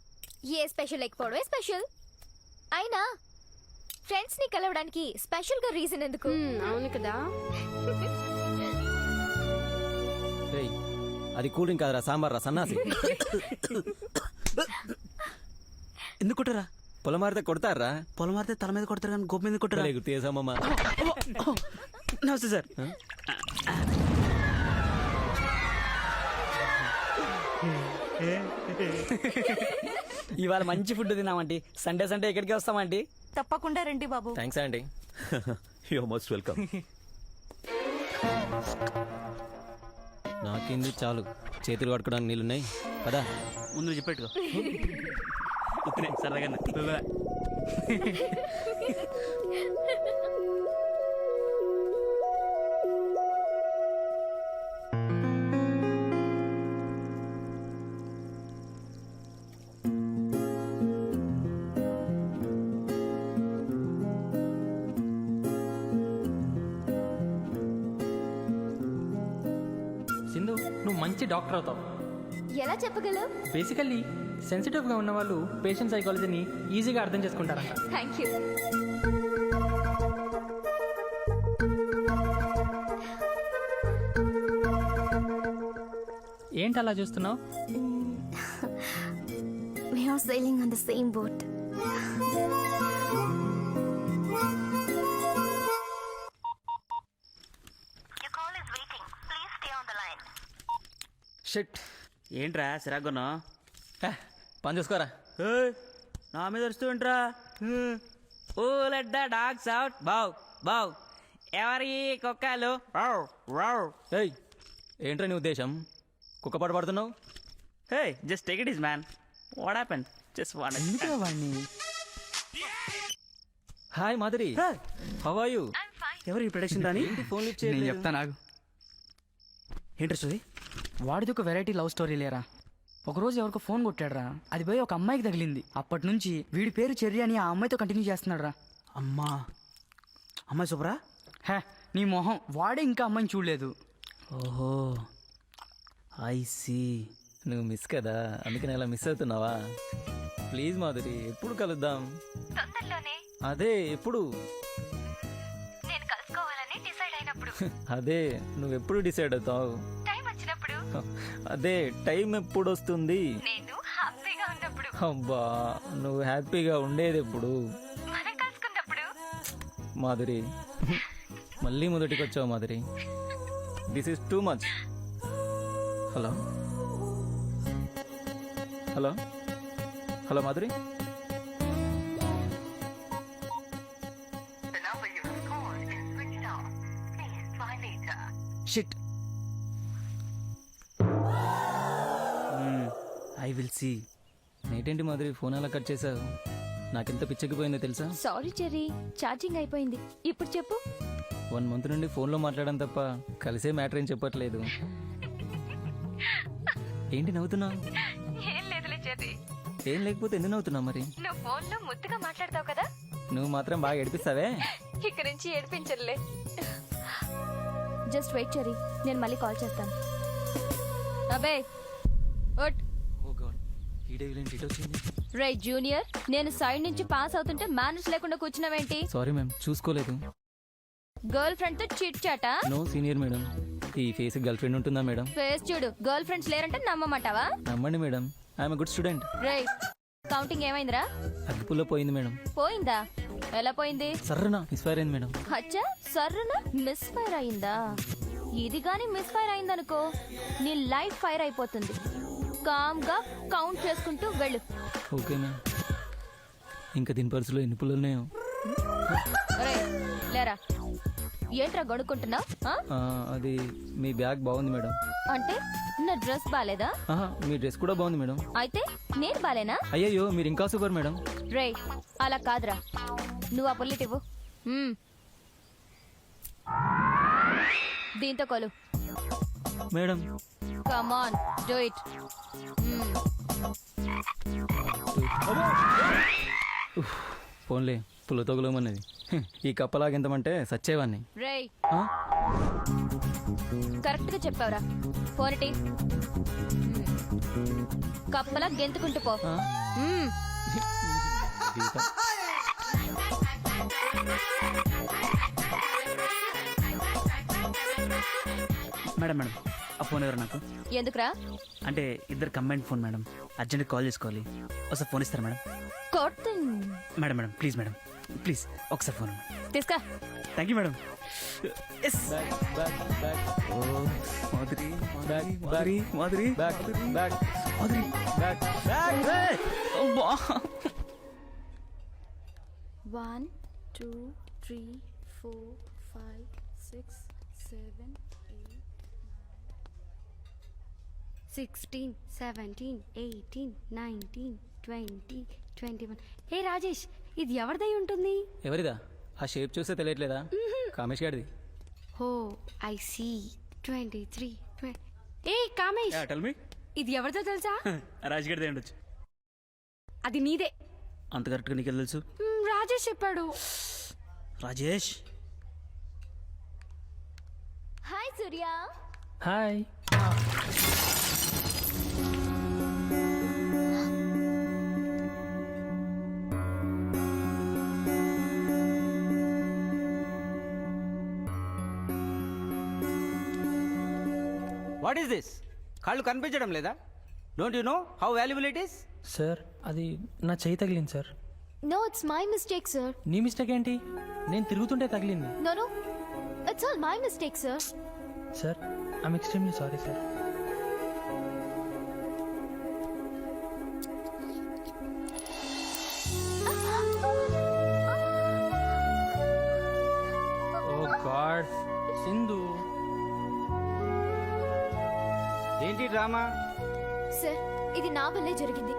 ఏ స్పెషల్ లేకపోవడమే స్పెషల్. అయినా ఫ్రెండ్స్ ని కలవడానికి స్పెషల్ గా రీజన్ ఎందుకు? అవును కదా. అది కూల్ డ్రింక్ కాదురా, సాంబార్ రా సన్నాసి. ఎందుకు కొట్టరా? పొలం మారితే కొడతారా? పొలం మారితే తల మీద కొడతారు కానీ గోపు మీద కొట్టరా? గుర్తు చేసామమ్మా. నమస్తే సార్. ఇవాళ మంచి ఫుడ్ తిన్నామండి. సండే సండే ఎక్కడికి వస్తామండి? తప్పకుండా రండి బాబు. Thanks aunty. You are most welcome. నాకేంది చాలు, చేతులు కట్టుకోవడానికి నీళ్ళున్నాయి కదా. ముందు చెప్పెట్టుకో. సరదాగా సింధు నువ్వు మంచి డాక్టర్ అవుతావు. ఎలా చెప్పగలవు? బేసికల్లీ సెన్సిటివ్ గా ఉన్న వాళ్ళు పేషెంట్ సైకాలజీని ఈజీగా అర్థం చేసుకుంటారంట. Thank you. ఏంటి అలా చూస్తున్నావు? We are sailing on the same boat. Shit. ఏంట్రా సిరాగున్నా? పని చూసుకోరా. నా మీద వస్తూ ఏంట్రా? ఓ లెట్ ద డాగ్స్ అవుట్ బౌ బౌ ఎవరి కుక్కలు బౌ బౌ ఏయ్ ఏంట్రా నీ ఉద్దేశం? కుక్క పాట పాడుతున్నావు? Hey just take it easy man what happen just what ఎందుకురా వాడిని? Hi Madhuri, how are you? ఎవరు ఈ ప్రొడక్షన్ రాని ఫోన్ లిఫ్ట్ నేను చేయలేదు. చెప్తాను ఆగు. ఏంటి స్టోరీ? వాడిది ఒక వెరైటీ లవ్ స్టోరీ లేరా. ఒకరోజు ఎవరికో ఫోన్ కొట్టాడురా, అది పోయి ఒక అమ్మాయికి తగిలింది. అప్పటి నుంచి వీడి పేరు చెర్రి అని ఆ అమ్మాయితో కంటిన్యూ చేస్తున్నాడు రా. అమ్మా అమ్మాయి సూపరా? హే నీ మొహం, వాడే ఇంకా అమ్మాయిని చూడలేదు. ఓహో ఐ సీ. నువ్వు మిస్ కదా, అందుకని అలా మిస్ అవుతున్నావా? ప్లీజ్ మాధురి, ఎప్పుడు కలుద్దాం? తొందరలోనే. అదే ఎప్పుడు? నేను కలుసుకోవాలని డిసైడ్ అయినప్పుడు. అదే నువ్వెప్పుడు డిసైడ్ అవుతావు? టైం వచ్చినప్పుడు. అదే టైం ఎప్పుడు వస్తుంది? నేను హ్యాపీగా ఉన్నప్పుడు. అబ్బా నువ్వు హ్యాపీగా ఉండేది ఎప్పుడు? మనం కలుసుకున్నప్పుడు. మాధురి మళ్ళీ మొదటికి వచ్చావు Madhuri, this is too much. Hello hello hello Madhuri, shit. I will see. నేటేంటి మాధురి ఫోన్ అలా కట్ చేసావు? నాకెంత పిచ్చెక్కిపోయిందో తెలుసా? సారీ చెర్రీ, ఛార్జింగ్ అయిపోయింది. ఇప్పుడు చెప్పు. 1 మంత్ నుండి ఫోన్లో మాట్లాడడం తప్ప కలిసే మ్యాటర్ ఏం చెప్పట్లేదు. ఏంటి నవ్వుతున్నావు? ఏం లేదులే చెర్రీ. ఏం లేకపోతే ఎందుకు నవ్వుతున్నావు మరి? నువ్వు ఫోన్లో ముద్దుగా మాట్లాడతావు కదా, నువ్వు మాత్రం బాగా ఏడిపిస్తావే. ఇక్కడి నుంచి ఏడిపించలే. జస్ట్ వెయిట్ చెర్రీ, నేను మళ్ళీ కాల్ చేస్తాను. అబే ఒట్. ఓ గాడ్, ఈ డేవిల్ ఏంటి ఇటు వచ్చింది? రే జూనియర్, నేను సైడ్ నుంచి పాస్ అవుతుంటే మేనేజ్ లేకుండా కూర్చున్నావేంటి? సారీ మ్యామ్, చూసుకోలేదు. గర్ల్ ఫ్రెండ్ తో చిట్ చాటా? No senior madam. ఈ ఫేస్ గర్ల్ ఫ్రెండ్ ఉంటుందా మేడం? ఫేస్ చూడు, గర్ల్ ఫ్రెండ్స్ లేరంటే నమ్మమంటావా? నమ్మండి మేడం, ఐఎమ్ గుడ్ స్టూడెంట్. రే కౌంటింగ్ ఏమైందిరా? అగ్గిపుల్లో పోయింది మేడం. పోయిందా? ఎలా పోయింది? సర్రనా మిస్ఫైర్ అయింది మేడం. అచ్చా, సర్రున మిస్ ఫైర్ అయిందా? ఇది గానీ మిస్ ఫైర్ అయిందనుకో నీ లైఫ్ ఫైర్ అయిపోతుంది. కామ్ గా కౌంట్ చేసుకుంటూ వెళ్ళు. Okay ma'am. ఇంకా దీని పర్సులో ఎన్ని పుల్లలు ఉన్నాయో? రే లేరా, ఏంట్రా గడుక్కుంటున్నావు? అది మీ బ్యాగ్ బాగుంది మేడం. అంటే నా డ్రెస్ బాలేదా? మీ డ్రెస్ కూడా బాగుంది మేడం. అయితే నేను బాలేనా? అయ్యయ్యో మీరు ఇంకా సూపర్ మేడం. రే అలా కాదురా, నువ్వు ఆ బుల్లెట్ ఇవ్వు. దీంతో కొలు. Madam come on do it. ఫోన్లే పుల్ల తగులమన్నది. ఈ కప్పలాగెంతమంటే సచ్చేవాన్ని. రే కరెక్ట్ గా చెప్పావురా. ఫోన్ ఇటీ. కప్పలా గెంతుకుంటూ పో. మేడం మేడం ఆ ఫోన్ ఎవరు నాకు? ఎందుకురా? అంటే ఇద్దరు combine phone madam, urgent call చేసుకోవాలి. ఒకసారి ఫోన్ ఇస్తారా madam? Madam madam please madam please ఒకసారి ఫోన్ తీసుకో. Thank you madam. Madhuri Madhuri Madhuri Madhuri. 1 2 3 4 5 6 7 8 16 17 18 19 20 21. హే రాజేష్, ఇది ఎవరిదై ఉంటుంది? ఎవరిదా? ఆ షేప్ చూస్తే తెలియట్లేదా? కామేష్ గారిది. Oh I see. 23 ఏ కామేష్, టెల్ మీ. ఇది ఎవరిదో తెలుసా? రాజ్ గడిదే ఉండొచ్చు. అది నీదే. అంత కరెక్ట్గా నీకు తెలుసు? రాజేష్ చెప్పాడు. Rajesh. Hi Surya. Hi. What is this? కళ్ళు కనిపించడం లేదా? Don't you know how valuable it is? Sir అది నా చెయ్యి తగిలింది sir. No it's my mistake sir. నీ మిస్టేక్ ఏంటి? నేను తిరుగుతుంటే తగిలింది. No no it's all my mistake sir. Sir I'm extremely sorry sir. ఏంటి డ్రామా? సార్ ఇది నా వల్లే జరిగింది.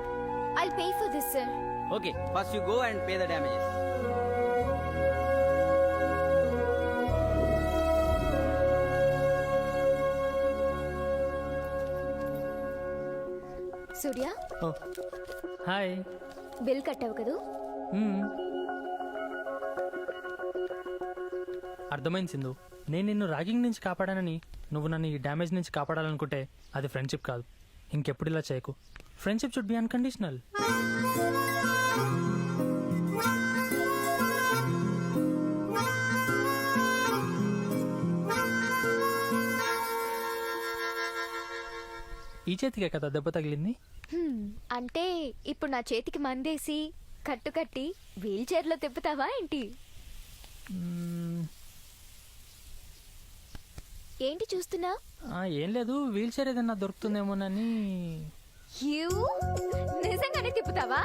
I pay for this sir. Okay, first you go and pay the damages. Surya, hi. Bill కట్టావు కదూ? అర్థమైంది సింధు. నేను నిన్ను ర్యాగింగ్ నుంచి కాపాడానని నువ్వు నన్ను ఈ డ్యామేజ్ నుంచి కాపాడాలనుకుంటే అది ఫ్రెండ్షిప్ కాదు. ఇంకెప్పుడు ఇలా చేయకు. Friendship should be unconditional. ఈ చేతికే కదా దెబ్బ తగిలింది. అంటే ఇప్పుడు నా చేతికి మందేసి కట్టు కట్టి వీల్ చైర్లో తిప్పుతావా ఏంటి? ఏంటి చూస్తున్నా? ఏం లేదు, వీల్ చైర్ ఏదన్నా దొరుకుతుందేమోనని. నిజంగానే తిప్పుతావా?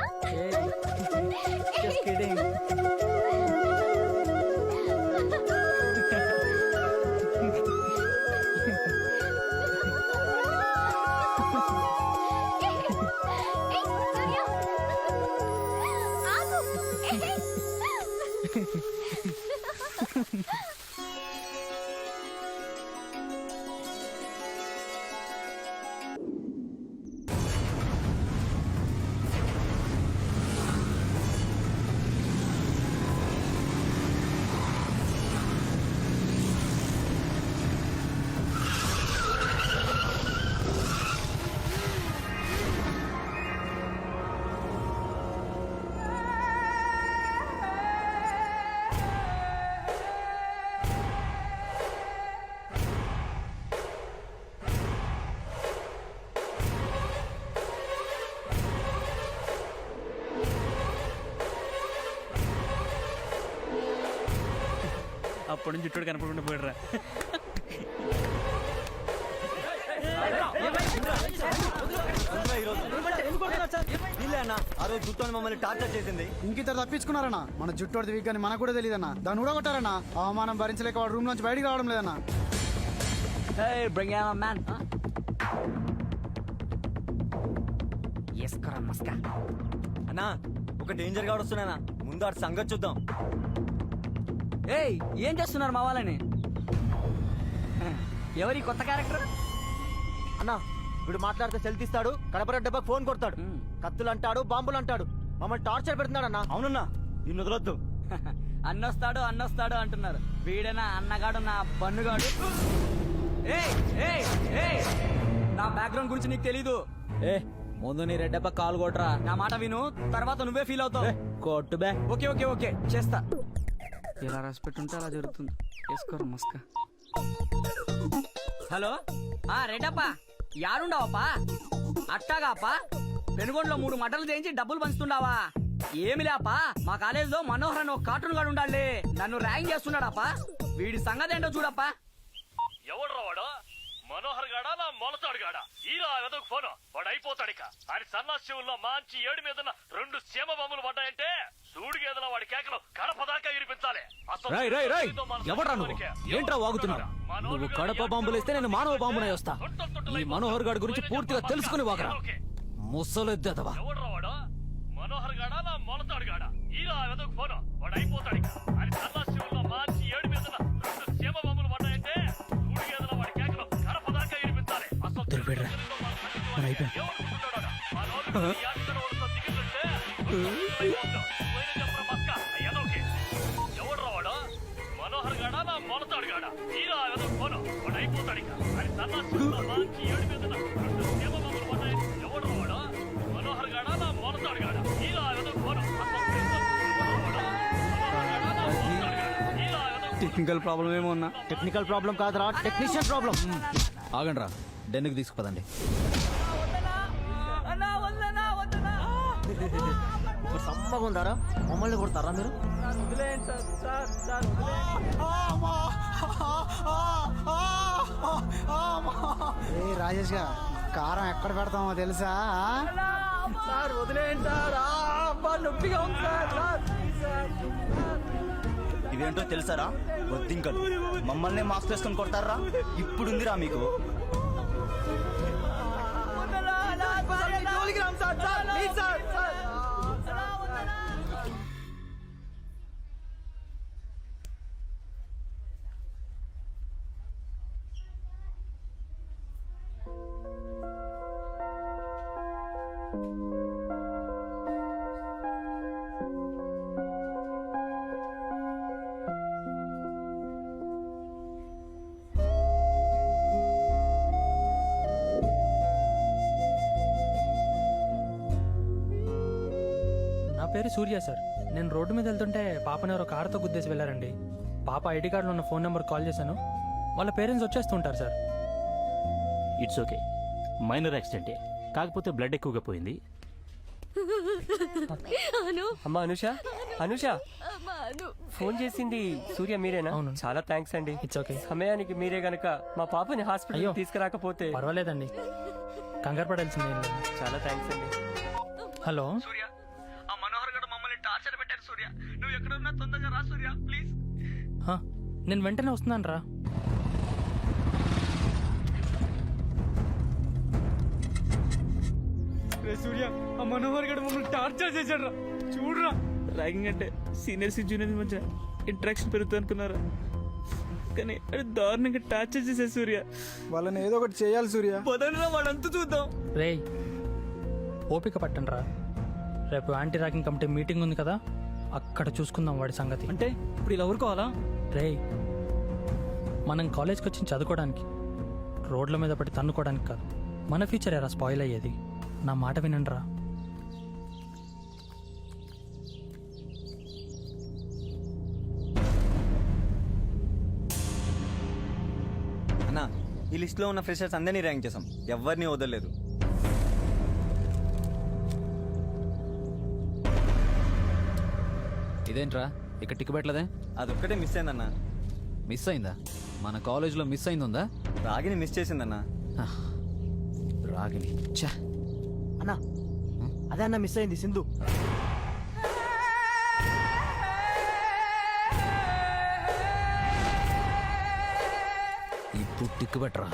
అప్పటి నుంచి చుట్టూ కనపడకుండా పోయిడరా. ఆ రోజు జుట్టు మమ్మల్ని టార్చర్ చేసింది. ఇంకిద్దరు తప్పించుకున్నారన్నా. మన జుట్టోడిది వీక్ అని మనకు కూడా తెలియదన్నా. దాన్ని కూడా కొట్టారన్నా. అవమానం భరించలేక వాడు రూమ్ నుంచి బయటికి రావడం లేదన్నా. అన్నా ఒక డేంజర్ గా వస్తున్నానా, ముందు ఆడి సంగతి చూద్దాం. ఏయ్, ఏం చేస్తున్నారు మా వాళ్ళని? ఎవరి కొత్త క్యారెక్టర్? అన్నా వీడు మాట్లాడితే సెల్ తీస్తాడు, కడపర డబ్బాకి ఫోన్ కొడతాడు, కత్తులు అంటాడు, బాంబులు అంటాడు, మమ్మల్ని టార్చర్ పెడుతున్నాడు అన్న. అవునన్నా, దీన్ని వదలొద్దు. అన్నొస్తాడు అంటున్నారు. వీడేనా అన్నగాడు, నా బన్నుగాడు? ఏయ్ ఏయ్ ఏయ్, నా బ్యాక్గ్రౌండ్ గురించి నీకు తెలీదు. ముందు నీ రెడ్డప్ప కాల్ కొట్రా. నా మాట విను, తర్వాత నువ్వే ఫీల్ అవుతావు. కొట్టు బే. ఓకే ఓకే ఓకే చేస్తా. ఎలా రెస్పెక్ట్ ఉంటే అలా జరుగుతుంది. వేసుకోరు మస్కా. హలో, రెడ్డప్ప యాడుండవప్పా? అట్టాగాపా పెనుగొండలో 3 మటలు చేయించి డబ్బులు పంచుతుండావా? ఏమి లేపా, మా కాలేజీలో మనోహర్ అని ఒక కార్టూన్ గాడు ఉండాలి. నన్ను ర్యాంక్ చేస్తున్నాడప్పా. వీడి సంగతి ఏంటో చూడప్పా. ఎవడు వాడు? మనోహర్ గాడా నా మొలతాడు గాడా? ఈరా ఎదకు ఫోను, వాడు అయిపోతాడు ఇక. ఆయన సన్నాశివుల్లో మంచి 7 మీద 2 సీమ బొమ్మలు పడ్డాయంటే సూడిగేదల వాడి కేకలు కడప దాకా వినిపించాలి. ఎవడ్రా నువ్వు? ఏంట్రా వాగుతున్నావు? నువ్వు కడప బాంబులు ఇస్తే నేను మానవ బాంబునై వస్తా. ఈ మనోహర్ గారి గురించి పూర్తిగా తెలుసుకుని వాగరా. ముసలెద్దవా. ఎవడు వాడు? మనోహర్ గాడా నా మొలతాడు గాడా? ఈరా ఎదకు ఫోను, వాడు అయిపోతాడు ఇక. ఆయన సన్నాశివుల్లో మంచి 7 మీద 2 సీమ బొమ్మలు పడ్డాయంటే సూడిగేదల వాడి కేకలు కడప దాకా వినిపించాలి. ఎవడ్రావాడు? మనోహర్ గాడా నా మొలతాడు గాడా? ఈరా ఎదకు ఫోను, వాడు అయిపోతాడు ఇక. ఆయన సన్నాశివుల్లో మంచి 7 మీద 2 సీమ బొమ్మలు పడ్డాయి. ఎవడ్రావాడు? మనోహర్ గాడా నా మొలతాడు గాడా? ఈరా ఎదకు ఫోను. టెక్నికల్ ప్రాబ్లం ఏమో ఉన్నా. టెక్నికల్ ప్రాబ్లం కాదురా, టెక్నీషియన్ ప్రాబ్లం. ఆగండి రా, డెన్నుకి తీసుకుపదండి. సమ్మగా ఉందారా? మమ్మల్ని కొడతారా మీరు? రాజేష్ గా కారం ఎక్కడ పెడతామో తెలుసా? ఇవేంటో తెలుసారా? బొద్దింకలు మమ్మల్ని మాస్క్ వేసుకొని కొడతారా? ఇప్పుడుందిరా మీకు. నా పేరు సూర్య సార్. నేను రోడ్డు మీద వెళ్తుంటే పాపని ఎవరో కారుతో గుద్దేసి వెళ్ళారండి. పాప ఐడి కార్డులో ఉన్న ఫోన్ నెంబర్ కాల్ చేశాను. వాళ్ళ పేరెంట్స్ వచ్చేస్తుంటారు సార్. ఇట్స్ ఓకే, మైనర్ యాక్సిడెంటే, కాకపోతే బ్లడ్ ఎక్కువగా పోయింది. అమ్మా అనుష, అనుష ఫోన్ చేసింది సూర్య మీరేనా? అవును. చాలా థ్యాంక్స్ అండి. It's okay. సమయానికి మీరే గనక మా పాపని హాస్పిటల్ తీసుకురాకపోతే. పర్వాలేదండి, కంగారు పడాల్సింది ఏం లేదు. చాలా థ్యాంక్స్ అండి. హలో సూర్య, ఆ మనోహర్ గడు మమ్మల్ని టార్చర్ పెట్టారు సూర్య. నువ్వు ఎక్కడున్నా తొందరగా రా సూర్య, ప్లీజ్. నేను వెంటనే వస్తున్నాను రా. సూర్య, ఆ మనోహర్ గడు మమ్మల్ని టార్చర్ చేశాడు రా. చూడరా, ర్యాగింగ్ అంటే సీనియర్స్ జూనియర్స్ మధ్య ఇంటరాక్షన్ పెరుగుతుంది అనుకున్నారా, కానీ అది దారుణంగా టార్చర్ చేశారు సూర్య. వాళ్ళని ఏదో ఒకటి చేయాలి సూర్య. పొదనరా వాళ్ళంతా చూద్దాం. రేయ్, ఓపిక పట్టండి రా. రేపు యాంటీ ర్యాగింగ్ కమిటీ మీటింగ్ ఉంది కదా, అక్కడ చూసుకుందాం వాడి సంగతి. అంటే ఇప్పుడు ఇలా ఊరుకోవాలా? రేయ్, మనం కాలేజ్కి వచ్చి చదువుకోవడానికి, రోడ్ల మీద పడి తన్నుకోవడానికి కాదు. మన ఫ్యూచర్ ఎరా స్పాయిల్ అయ్యేది. నా మాట వినండి రా. అన్నా, ఈ లిస్ట్లో ఉన్న ఫ్రెషర్స్ అందరినీ ర్యాంక్ చేసాం, ఎవరిని వదలలేదు. ఇదేంట్రా ఇక్కడ టిక్ పెట్టలేదే? అదొక్కటే మిస్ అయిందన్నా. మిస్ అయిందా? మన కాలేజ్లో మిస్ అయిందా? రాగిని మిస్ చేసిందన్నా. రాగిని ఛా అన్నా, అదే అన్న మిస్ అయింది, సింధు. ఇప్పుడు టిక్ పెట్టరా.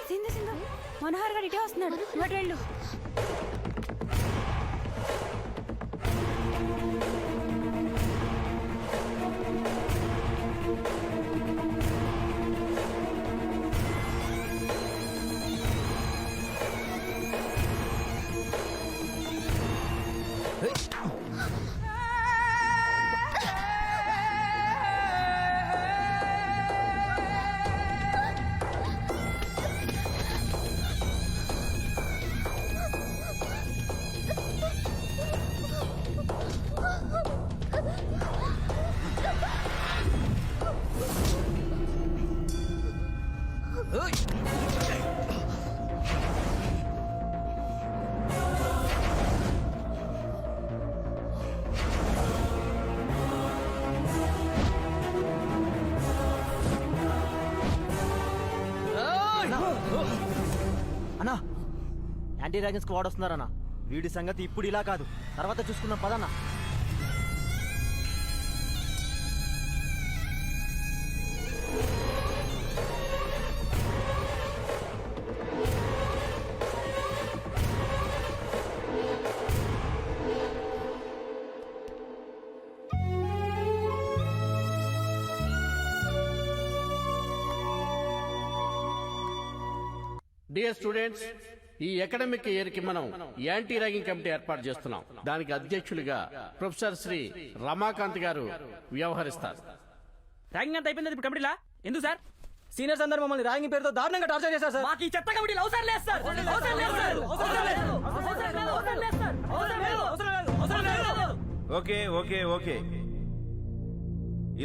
సింధు సింధు, మనోహర్ గారు ఇటే వస్తున్నాడు, ఇవాటి వెళ్ళు. అన్నా, యాంటీ ర్యాగింగ్ స్క్వాడ్ వస్తున్నారన్నా. వీడి సంగతి ఇప్పుడు ఇలా కాదు, తర్వాత చూసుకుందాం పదన్నా. డియర్ స్టూడెంట్స్, ఈ అకాడమిక్ ఇయర్ కి మనం యాంటీ ర్యాగింగ్ కమిటీ ఏర్పాటు చేస్తున్నాం. దానికి అధ్యక్షులుగా ప్రొఫెసర్ శ్రీ రమాకాంత్ గారు వ్యవహరిస్తారు. ర్యాగింగ్ అంతా అయిపోయింది ఇప్పుడు కమిటీలా? ఎందుకు సార్? సీనియర్స్ అందరూ మమ్మల్ని ర్యాగింగ్ పేరుతో దారుణంగా టార్చర్ చేశారు సార్. మాకు ఈ చెత్త కమిటీలు అవసరం లేదు సార్. అవసరం లేదు సార్. అవసరం లేదు. అవసరం లేదు. అవసరం లేదు సార్. అవసరం లేదు. అవసరం లేదు. అవసరం లేదు. ఓకే ఓకే ఓకే,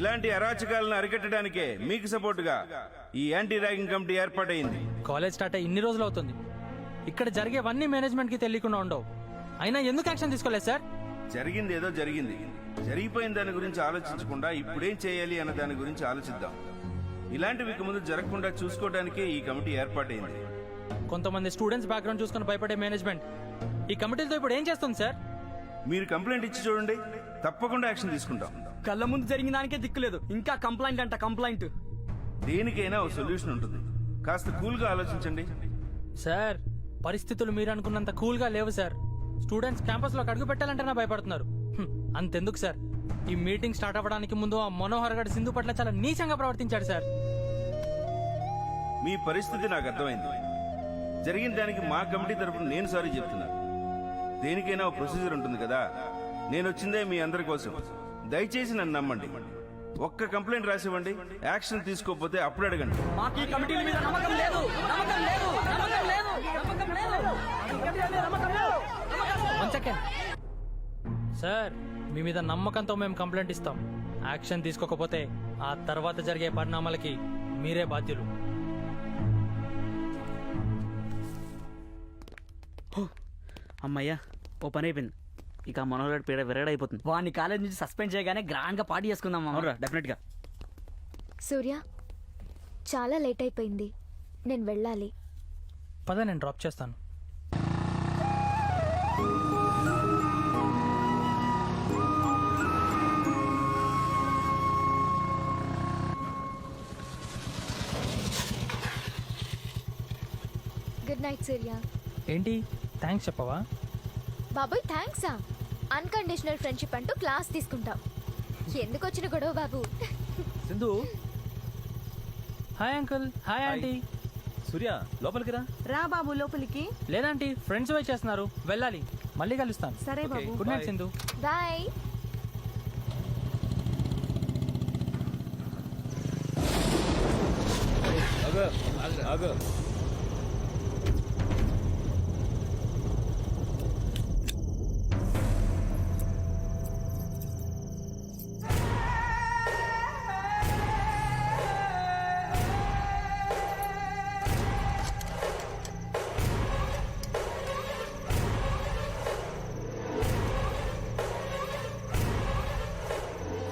ఇలాంటి అరాచకాలను అరికట్టడానికే మీకు సపోర్టుగా ఈ యాంటీ ర్యాగింగ్ కమిటీ ఏర్పాటైంది. కాలేజ్ స్టార్ట్ అయ్యి ఇన్ని రోజులు అవుతుంది. ఇక్కడ జరిగేవన్నీ మేనేజ్మెంట్కి తెలియకుండా ఉండవు. అయినా ఎందుకు యాక్షన్ తీసుకోలేదు సార్? జరిగింది ఏదో జరిగింది. జరిగిపోయిన దాని గురించి ఆలోచించకుండా ఇప్పుడేం చేయాలి అన్న దాని గురించి ఆలోచిద్దాం. ఇలాంటివి ఇక ముందు జరగకుండా చూసుకోవడానికే ఈ కమిటీ ఏర్పాటైంది. కొంతమంది స్టూడెంట్స్ బ్యాక్గ్రౌండ్ చూసుకుని భయపడే మేనేజ్మెంట్ ఈ కమిటీలతో ఇప్పుడు ఏం చేస్తుంది సార్? మీరు కంప్లైంట్ ఇచ్చి చూడండి, తప్పకుండా యాక్షన్ తీసుకుంటాం. కళ్ళ ముందు జరిగిన దానికే దిక్కులేదు, ఇంకా కంప్లైంట్ అంట కంప్లైంట్. దేనికైనా ఓ సొల్యూషన్ ఉంటుంది, కాస్త కూల్గా ఆలోచించండి. సార్, పరిస్థితులు మీరు అనుకున్నంత కూల్గా లేవు సార్. స్టూడెంట్స్ క్యాంపస్లోకి అడుగు పెట్టాలంటేనే భయపడుతున్నారు. అంతెందుకు సార్, ఈ మీటింగ్ స్టార్ట్ అవ్వడానికి ముందు ఆ మనోహర్ గారు సింధు పట్ల చాలా నీచంగా ప్రవర్తించాడు సార్. మీ పరిస్థితి నాకు అర్థమైంది. జరిగిన దానికి మా కమిటీ తరఫున నేను సారీ చెప్తున్నాను. దేనికైనా ఒక ప్రొసీజర్ ఉంటుంది కదా. నేను వచ్చిందే మీ అందరి కోసం. దయచేసి నన్ను నమ్మండి. ఒక్క కంప్లైంట్ రాసివ్వండి. యాక్షన్ తీసుకోకపోతే అప్పుడు అడగండి. మాకు ఈ కమిటీల మీద నమ్మకం లేదు, నమ్మకం లేదు, నమ్మకం లేదు, నమ్మకం లేదు. ఈ కమిటీల మీద నమ్మకం లేదు. వన్ సెకండ్ సార్, మీ మీద నమ్మకంతో మేము కంప్లైంట్ ఇస్తాం. యాక్షన్ తీసుకోకపోతే ఆ తర్వాత జరిగే పరిణామాలకి మీరే బాధ్యులు. అమ్మయ్యా, ఓ పని అయిపోయింది. ఇక మనోహర్ పీడ విరగడైపోతుంది. వాడిని కాలేజ్ నుంచి సస్పెండ్ చేయగానే గ్రాండ్ గా పార్టీ చేసుకుందాం. అవునరా, డెఫినెట్ గా. సూర్య, చాలా లేట్ అయిపోయింది, నేను వెళ్ళాలి. పద, నేను డ్రాప్ చేస్తాను. Good night Surya. ఏంటి థ్యాంక్స్ చెప్పవా? బాబోయ్, థ్యాంక్సా? అన్కండిషనల్ ఫ్రెండ్షిప్ అంటూ క్లాస్ తీసుకుంటాం. ఎందుకు వచ్చిన గొడవ బాబు? Sindhu. Hi uncle. Hi aunty. Surya, లోపలికి రా. రా బాబు లోపలికి. లేదంటీ, ఫ్రెండ్స్ వెయిట్ చేస్తున్నారు, వెళ్ళాలి. మళ్ళీ కలుస్తాను. సరే బాబు. Good night Sindhu. బాయ్.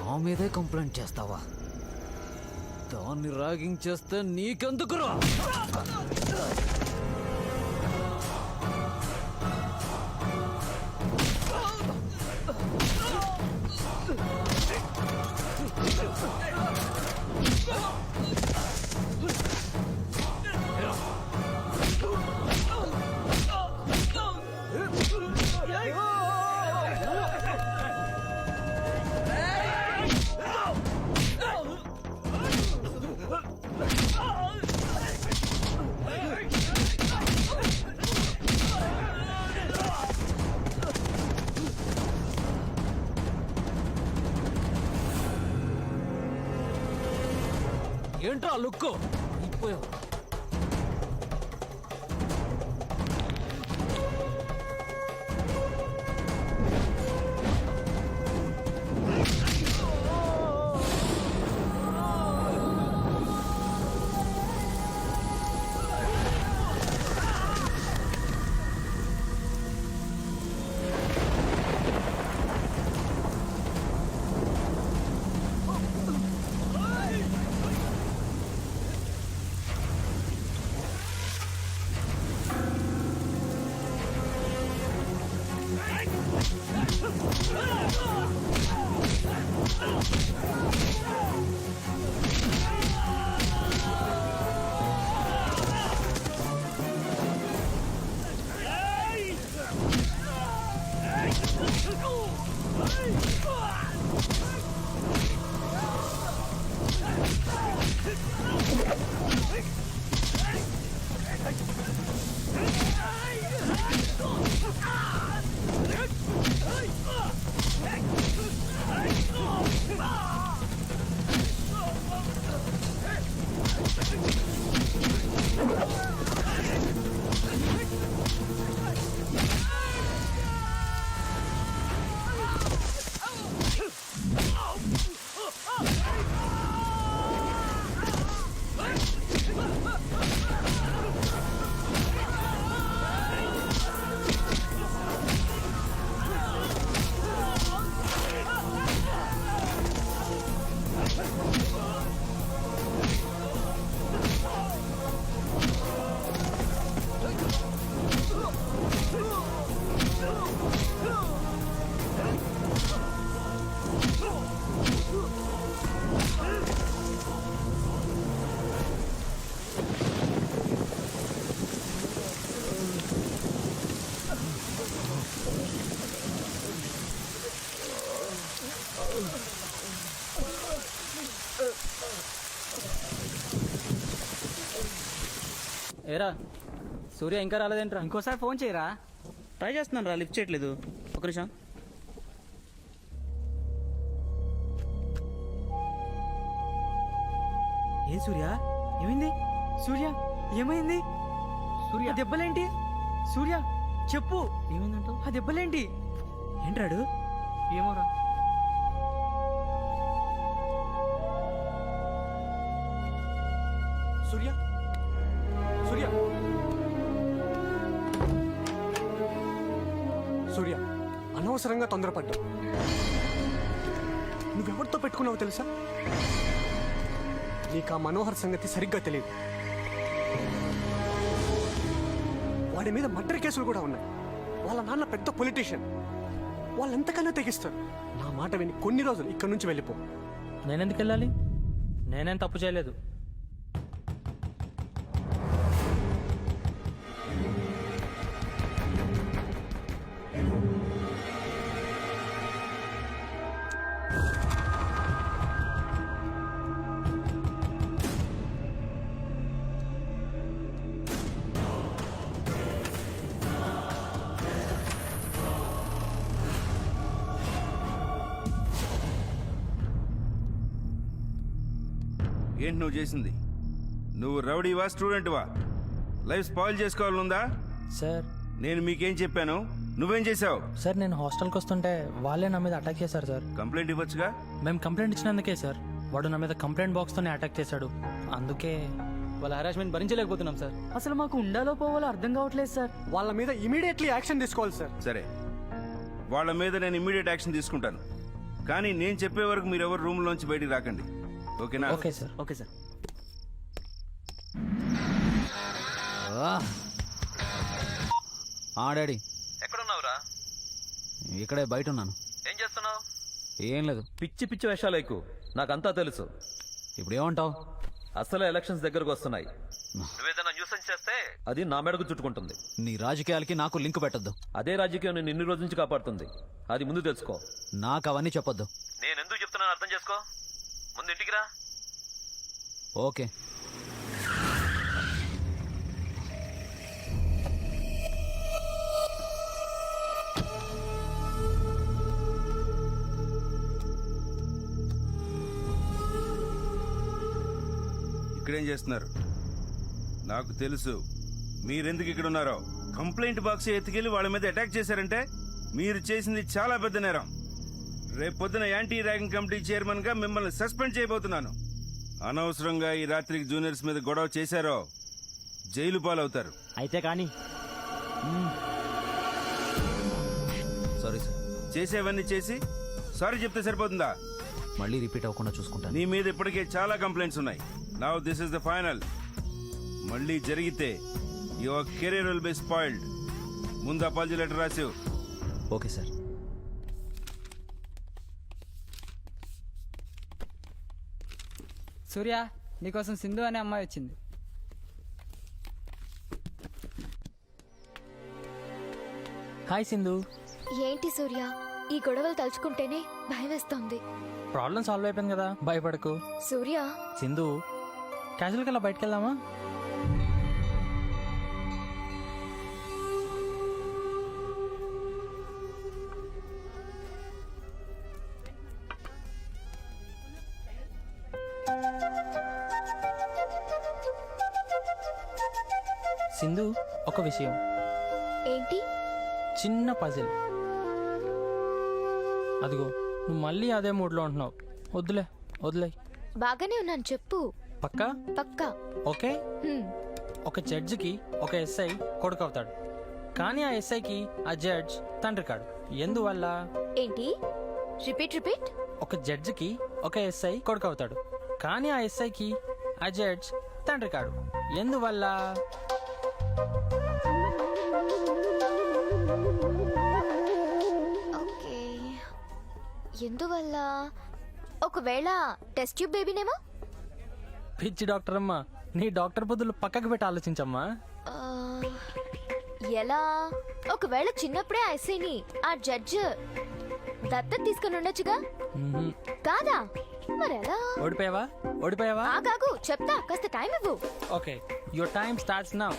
నా మీదే కంప్లైంట్ చేస్తావా? దాన్ని ర్యాగింగ్ చేస్తే నీకెందుకురా? ఏంట్రా లుక్? ఇప్పుయావు. ఏరా సూర్య ఇంకా రాలేదేంట్రా? ఇంకోసారి ఫోన్ చేయరా. ట్రై చేస్తున్నాను రా, లిఫ్ట్ చేయట్లేదు. ఒక నిమిషం. ఏ సూర్య ఏమైంది? సూర్య ఏమైంది? సూర్య దెబ్బలేంటి? సూర్య చెప్పు ఏమైందంటావు? ఆ దెబ్బలేంటి? ఏంట్రాడు? ఏమోరా. సూర్య సూర్య సూర్య అనవసరంగా తొందరపడ్డా. నువ్వెవరితో పెట్టుకున్నావు తెలుసా? నీకు ఆ మనోహర్ సంగతి సరిగ్గా తెలియదు. వాడి మీద మర్డర్ కేసులు కూడా ఉన్నాయి. వాళ్ళ నాన్న పెద్ద పొలిటీషియన్. వాళ్ళెంతకన్నా తెగిస్తారు. నా మాట విని కొన్ని రోజులు ఇక్కడి నుంచి వెళ్ళిపో. నేనెందుకు వెళ్ళాలి? నేనేం తప్పు చేయలేదు. ఏంటి నువ్వు చేసింది? నువ్వు రౌడీవా స్టూడెంట్వా? లైఫ్ స్పాయిల్ చేసుకోవాలనుందా? సార్ నేను మీకేం చెప్పాను? నువ్వేం చేసావు? సార్ నేను హాస్టల్కి వస్తుంటే వాళ్ళే నా మీద అటాక్ చేశారు సార్. కంప్లైంట్ ఇవ్వచ్చుగా? మేము కంప్లైంట్ ఇచ్చినందుకే సార్. వాడు నా మీద కంప్లైంట్ బాక్స్తోనే అటాక్ చేశాడు. అందుకే వాళ్ళ హరాస్మెంట్ భరించలేకపోతున్నాం సార్. అసలు మాకు ఉండాలో పోవాలో అర్థం కావట్లేదు సార్. వాళ్ళ మీద ఇమీడియట్లీ యాక్షన్ తీసుకోవాలి సార్. సరే, వాళ్ళ మీద నేను ఇమ్మీడియట్ యాక్షన్ తీసుకుంటాను. కానీ నేను చెప్పే వరకు మీరు ఎవరు రూమ్ లోంచి బయటికి రాకండి. ఓకేనా? Okay sir. Okay sir. Daddy ఎక్కడున్నావురా? ఇక్కడే బయట ఉన్నాను. ఏం చేస్తున్నావు? ఏం లేదు. పిచ్చి పిచ్చి వేషాలు ఎక్కువ, నాకంతా తెలుసు. ఇప్పుడు ఏమంటావు? అసలే ఎలక్షన్స్ దగ్గరకు వస్తున్నాయి. నువ్వేదైనా న్యూసెన్స్ చేస్తే అది నా మెడకు చుట్టుకుంటుంది. నీ రాజకీయాలకి నాకు లింక్ పెట్టద్దు. అదే రాజకీయం నేను ఇన్ని రోజుల నుంచి కాపాడుతుంది. అది ముందు తెలుసుకో. నాకు అవన్నీ చెప్పొద్దు. నేను ఎందుకు చెప్తున్నాను అర్థం చేసుకో. ముందు ఇంటికి రా. ఓకే. ఇక్కడేం చేస్తున్నారు? నాకు తెలుసు మీరెందుకు ఇక్కడ ఉన్నారో. కంప్లైంట్ బాక్స్ ఎత్తుకెళ్లి వాళ్ళ మీద అటాక్ చేశారంటే మీరు చేసింది చాలా పెద్ద నేరం. రేపొద్దున యాంటీ ర్యాగింగ్ కమిటీ చైర్మన్ గా మిమ్మల్ని సస్పెండ్ చేయబోతున్నాను. అనవసరంగా ఈ రాత్రికి జూనియర్స్ మీద గొడవ చేశారో జైలు పాలవుతారు. అయితే కానీ సారీ సార్. చేసేవన్నీ చేసి సారీ చెప్తే సరిపోతుందా? మళ్ళీ రిపీట్ అవ్వకుండా చూసుకుంటాను. నీ మీద ఇప్పటికే చాలా కంప్లైంట్స్ ఉన్నాయి. Now this is the final. మళ్ళీ జరిగితే your career will be spoiled. ముందు అపాలజీ లెటర్ రాసివ్. Okay sir. సూర్య నీకోసం సింధు అనే అమ్మాయి వచ్చింది. హాయ్ సింధు. ఏంటి సూర్య, ఈ గొడవలు తలుచుకుంటేనే భయం వేస్తోంది. ప్రాబ్లం సాల్వ్ అయిపోయింది కదా, భయపడకు. సూర్య సింధు, క్యాజువల్గా అలా బయటకు వెళ్దామా? సింధు, ఒక విషయం. ఏంటి? చిన్న పజిల్. అదిగో నువ్వు మళ్ళీ అదే మూడ్లో ఉంటున్నావు. వద్దులే, వదిలే. బాగానే ఉన్నాను, చెప్పు. పక్కా? పక్కా. ఓకే. ఒక జడ్జికి ఒక ఎస్ఐ కొడుకు అవుతాడు, కానీ ఆ ఎస్ఐకి ఆ జడ్జ్ తండ్రి కాడు. ఎందువల్ల? ఏంటి? Repeat repeat. ఒక జడ్జికి ఒక ఎస్ఐ కొడుకు అవుతాడు, కానీ ఆ ఎస్ఐకి ఆ జడ్జ్ తండ్రి కాడు. ఎందువల్ల? ఓకే, ఎందువల్ల? ఒకవేళ టెస్ట్ ట్యూబ్ బేబీనేమో. పిచ్చి డాక్టర్ అమ్మా, నీ డాక్టర్ బుద్ధులు పక్కకు పెట్టి ఆలోచించమ్మా. ఎలా? ఒకవేళ చిన్నప్పుడే ఆ ఎస్ఐని ఆ జడ్జ్ దత్తత తీసుకుని ఉండొచ్చుగా. కాదా? మరి ఎలా? ఓడిపోయావా ఆగాగు, చెప్తా, కాస్త టైం ఇవ్వు. Okay, your time starts now.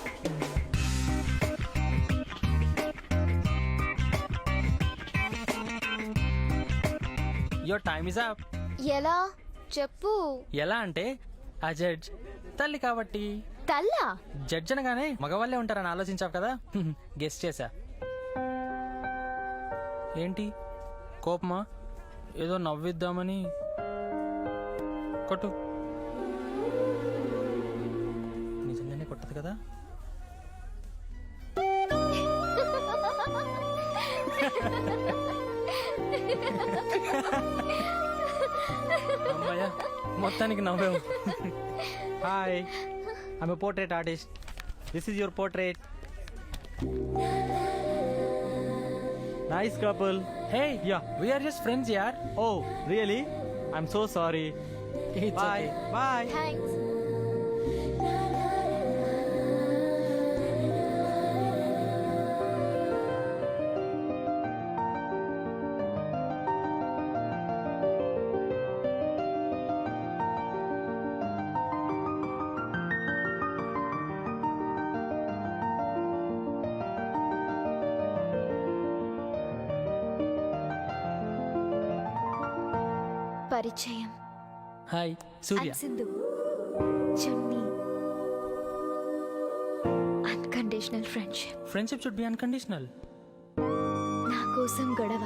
Your time is up. ఎలా చెప్పు? ఎలా అంటే ఆ జడ్జ్ తల్లి కాబట్టి. తల్లా? జడ్జ్ అనగానే మగవాళ్ళే ఉంటారని ఆలోచించావు కదా, గెస్ చేశా. ఏంటి కోపమా? ఏదో నవ్విద్దామని. కొట్టు. నిజంగానే కొట్టదు కదా? అమ్మయ్య, మొత్తానికి నవ్వావు. Hi, I'm a portrait artist. This is your portrait. Nice couple. Hey, yeah, we are just friends యార్. Oh really? I'm so sorry. Bye bye. Thanks. పరిచయం. హాయ్, సూర్య. I'm సింధు. చున్నీ. Unconditional friendship. Friendship should be unconditional. నా కోసం గొడవ.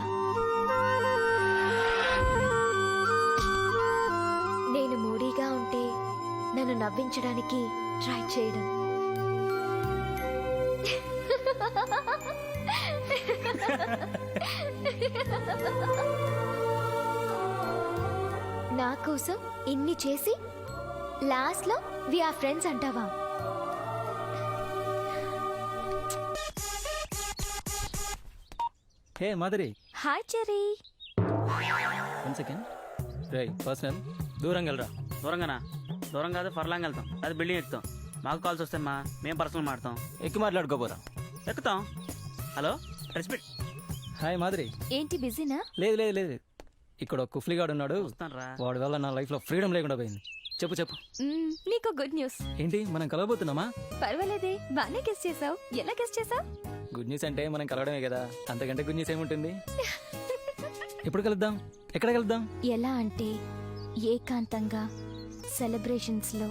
నేను మూడీగా ఉంటే నన్ను నవ్వించడానికి try చేయడం. నా కోసం ఇన్ని చేసి లాస్ట్ లో వి ఆర్ ఫ్రెండ్స్ అంటావా? Hey Madhuri. Hi Cherry. 1 second. రే పర్సనల్, దూరంగా వెళ్ళరా. దూరంగానా? దూరం కాదు, ఫర్లాంగ్ వెళ్తాం. అది బిల్డింగ్ ఎక్కుతాం. మాకు కాల్స్ వస్తే మేము పర్సనల్ మాడతాం. ఎక్కి మాట్లాడుకోపోరా. ఎక్కుతాం. Hello, respect. హాయ్ మాధురి. ఏంటి బిజీనా? లేదు లేదు లేదు, ఇక్కడ ఒక కుఫ్లీగాడు ఉన్నాడు. వాడి వల్ల నా లైఫ్ లో ఫ్రీడమ్ లేకుండా పోయింది. చెప్పు చెప్పు. నీకు గుడ్ న్యూస్. ఏంటి, మనం కలవబోతున్నామా? పర్వాలేదే, బానే గెస్ చేసావు. ఎలా గెస్ చేసావు? గుడ్ న్యూస్ అంటే మనం కలవడమే కదా, అంతకంటే గుడ్ న్యూస్ ఏముంటుంది? ఎప్పుడు కలుద్దాం? ఎక్కడ కలుద్దాం? ఎలా అంటే ఏకాంతంగా, సెలబ్రేషన్స్ లో,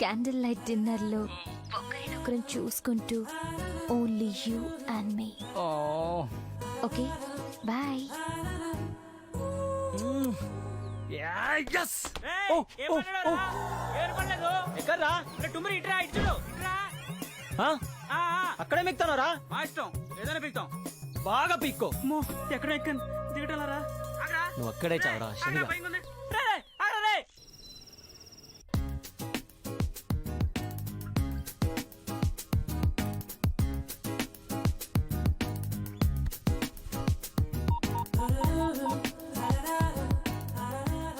క్యాండిల్ లైట్ డిన్నర్ లో, ఒకరినొకరం చూసుకుంటూ, only you and me. Okay, bye. అక్కడే మిక్తానరా? మా ఇష్టం, ఏదైనా పీక్తాం. బాగా పీక్కో. ఎక్కడ ఎక్కను దిగటలారా? నువ్వు అక్కడే చావరా శనిగా.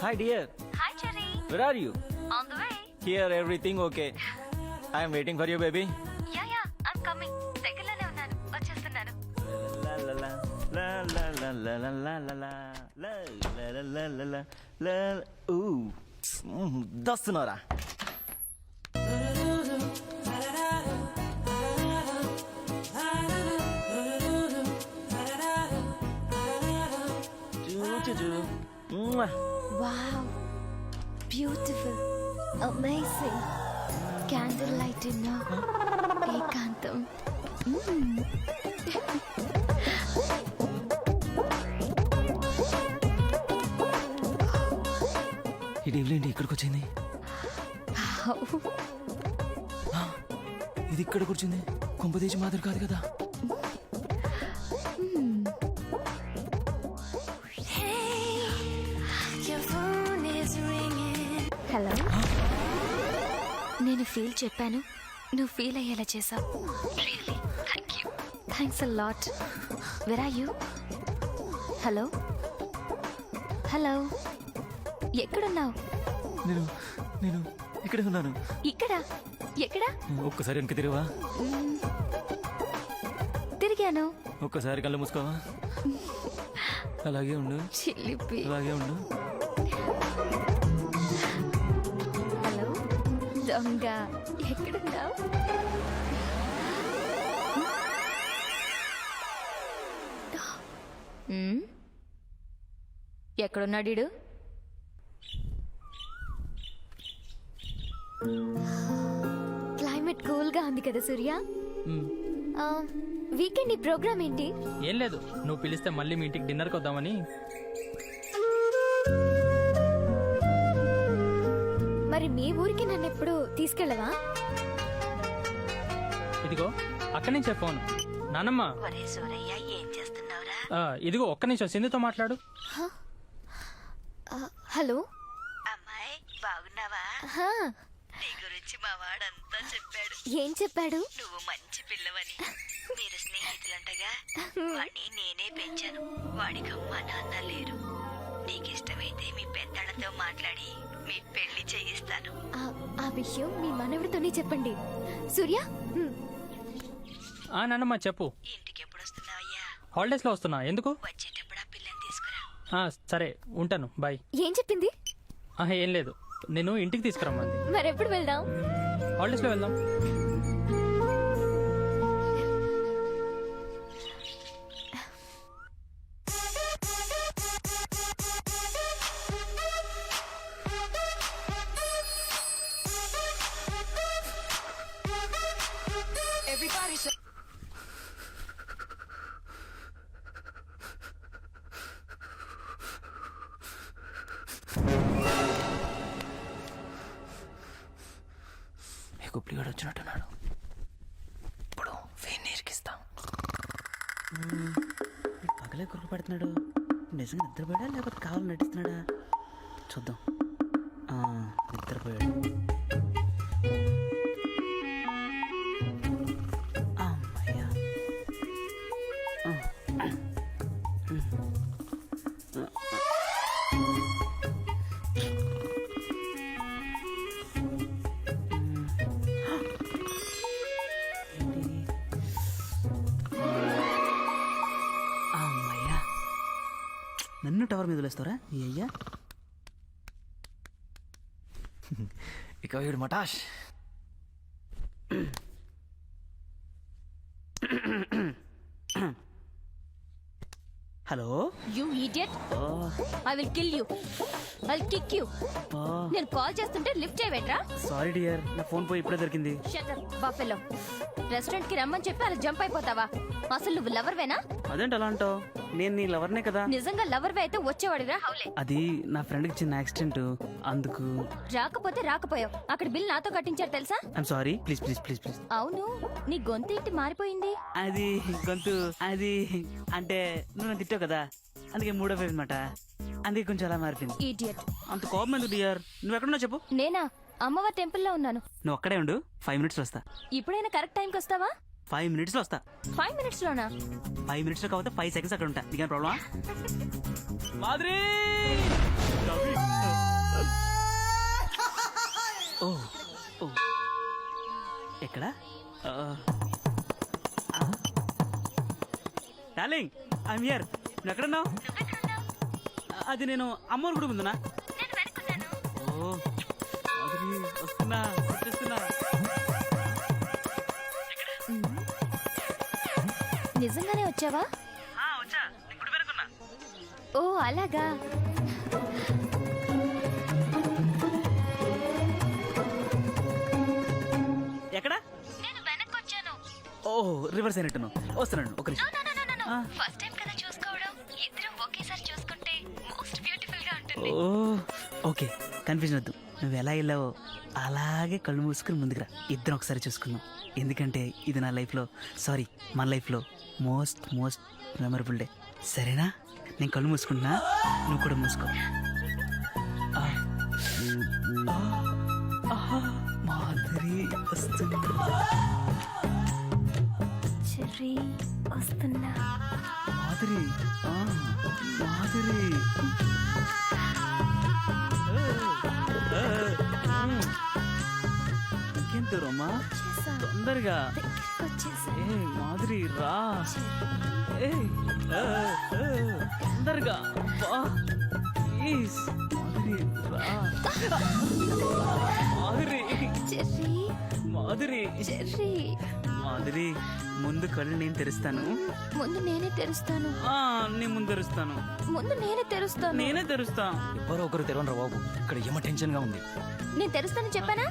Hi dear. Hi Cherry. Where are you? On the way. Here everything okay. I am waiting for you baby. Yeah, I'm coming. దగ్గరలోనే ఉన్నాను, వచ్చేస్తున్నాను. La la la la la la la la la la la la la la la la la. Ooh. దస్తునరా. Wow, beautiful, amazing. Candlelight dinner, ఏకాంతం. ఈ డేవిలేంటి ఇక్కడికి వచ్చింది? ఇది ఇక్కడ కూర్చుంది. కొంపదీసి మాదిరి కాదు కదా? హలో, నేను ఫీల్ చెప్పాను, నువ్వు ఫీల్ అయ్యేలా చేసావు. Really thank you. Thanks a lot. Where are you? Hello hello, ఎక్కడున్నావు? నేను ఇక్కడే ఉన్నాను. ఇక్కడ? ఎక్కడ? ఒక్కసారి వెనక్కి తిరిగివా? తిరిగాను. ఒక్కసారి కళ్ళు మూసుకోవా? అలాగే ఉండు, చిలిపి. అలాగే ఉండు. హలో దొంగ, ఎక్కడున్నావు? ఎక్కడున్నాడు ఈడు? క్లైమేట్ కూల్ గా ఉంది కదా సూర్య. వీకెండ్ ఈ ప్రోగ్రామ్ ఏంటి? ఏం లేదు, నువ్వు పిలిస్తే మళ్ళీ మీ ఇంటికి డిన్నర్కి వద్దామని. మరి మీ ఊరికి నన్ను ఎప్పుడు తీసుకెళ్ళవా? ఇదిగో అక్కడి నుంచే ఫోన్. నానమ్మ, ఇదిగో ఒక్క నిమిషం సింధుతో మాట్లాడు. హలో అమ్మాయి, బాగున్నావా? నీ గురించి మా వాడంతా చెప్పాడు. ఏం చెప్పాడు? నువ్వు మంచి పిల్లవని. మీరు స్నేహితులంటగా. వాడిని నేనే పెంచాను. వాడికి అమ్మా నాన్న లేరు. నీకిష్టమైతే మీ పెద్దలతో మాట్లాడి మీ పెళ్లి చేయిస్తాను. ఆ విషయం మీ మనవడితోనే చెప్పండి. సూర్య, నానమ్మ చెప్పు. ఇంటికి ఎప్పుడు వస్తున్నావయ్యా? హాలిడేస్ లో వస్తున్నా. ఎందుకు? వచ్చేటప్పుడు ఆ పిల్లని తీసుకురా. సరే, ఉంటాను, బాయ్. ఏం చెప్పింది? ఏం లేదు, నేను ఇంటికి తీసుకురమ్మంది. మరెప్పుడు వెళ్దాం? హాలిడేస్ లో వెళ్దాం. గుప్లిగాడు వచ్చినట్టున్నాడు. ఇప్పుడు వేణి ఇరికిస్తాం. పగలే కురుకు పెడుతున్నాడు. నిజంగా నిద్రపోయాడా లేకపోతే కావాలని నటిస్తున్నాడా? చూద్దాం. నిద్రపోయాడు. అమ్మయ్యా. నన్ను టవర్ మీద వదిలేస్తారా నీ అయ్యా? ఇక వీడు మటాష్. Hello, you idiot, I will kill you, I will kick you. నేను కాల్ చేస్తుంటే లిఫ్ట్ చేయవేట్రా? సారీ డియర్, నా ఫోన్ పోయి ఇప్పుడే దొరికింది. Shut up buffalo. రెస్టారెంట్ కి రమ్మని చెప్పి అలా జంప్ అయిపోతావా? అసలు నువ్వు లవర్వేనా? అదేంటి అలా అంటావు? నేను నీ లవర్నే కదా. నిజంగా లవర్వే అయితే వచ్చేవాడిరా హౌలే. అది నా ఫ్రెండ్ కి చిన్న యాక్సిడెంట్, అందుకు. రాకపోతే రాకపోయావు, అక్కడ బిల్ నాతో కట్టించారు తెలుసా? I'm sorry, please please please please. అవును, నీ గొంతు ఏంటి మారిపోయింది? అది గొంతు, అది అంటే నువ్వు తిట్టావు కదా, అందుకే మూడో ఫేజ్ అనమాట, అందుకే కొంచెం అలా మారిపోయింది. ఇడియట్. అంత కోపం ఎందుకు డియర్? నువ్వు ఎక్కడున్నా చెప్పు. నేనా? అమ్మవారి టెంపుల్లో ఉన్నాను. నువ్వు అక్కడే ఉండు, 5 minutes వస్తా. ఇప్పుడైనా కరెక్ట్ టైంకి వస్తావా? 5 minutes లో వస్తా. 5 minutes లోనా? 5 minutes లో కాకపోతే 5 seconds అక్కడ ఉంటా. నీకేం ప్రాబ్లమా? మాధురి! ఓ ఓ ఎక్కడ? Darling, I'm here. నువ్వు ఎక్కడున్నావు? అది నేను అమ్మోరు కూడా ముందునా? ఓ మాధురి, వస్తున్నా, వచ్చేస్తున్నా. నిజంగానే వచ్చావా? వచ్చా, ఇప్పుడు వెనుకున్నా. ఓ అలాగా. ఎక్కడ? నేను వెనక్కొచ్చాను. ఓ రివర్స్ అయినట్టును. వస్తున్నాను, ఒక నిమిషం. ఫస్ట్ టైం కదా చూసుకోవడం, ఇద్దరం ఒకేసారి చూసుకుంటే మోస్ట్ బ్యూటిఫుల్ గా ఉంటుంది. ఓ ఓకే, కన్ఫ్యూజన్ వద్దు. నువ్వు ఎలా వెళ్ళావో అలాగే కళ్ళు మూసుకుని ముందుకురా. ఇద్దరం ఒకసారి చూసుకుందాం. ఎందుకంటే ఇది నా లైఫ్లో, సారీ మన లైఫ్లో మోస్ట్ మోస్ట్ మెమరబుల్ డే. సరేనా? నేను కళ్ళు మూసుకుంటున్నా, నువ్వు కూడా మూసుకో. మాధురి వస్తున్నా. చెర్రీ వస్తున్నా. మాధురి, మాధురి. ఇంకేం దూరమ్మా? తొందరగా. ఏ మాధురి రా. తొందరగా ప్లీజ్. మాధురి మాధురి రా. మాధురి చెర్రీ మాధురి చెర్రీ మాధురి ముందు కళ్ళు నేను తెరుస్తాను. ముందు నేనే తెరుస్తాను. నేను ముందు తెరుస్తాను. ముందు నేనే తెరుస్తాను. నేనే తెరుస్తా. ఎవరో ఒకరు తెరవనరా బాబు, ఇక్కడ ఏమో టెన్షన్ గా ఉంది. నేను తెరుస్తాను చెప్పానా?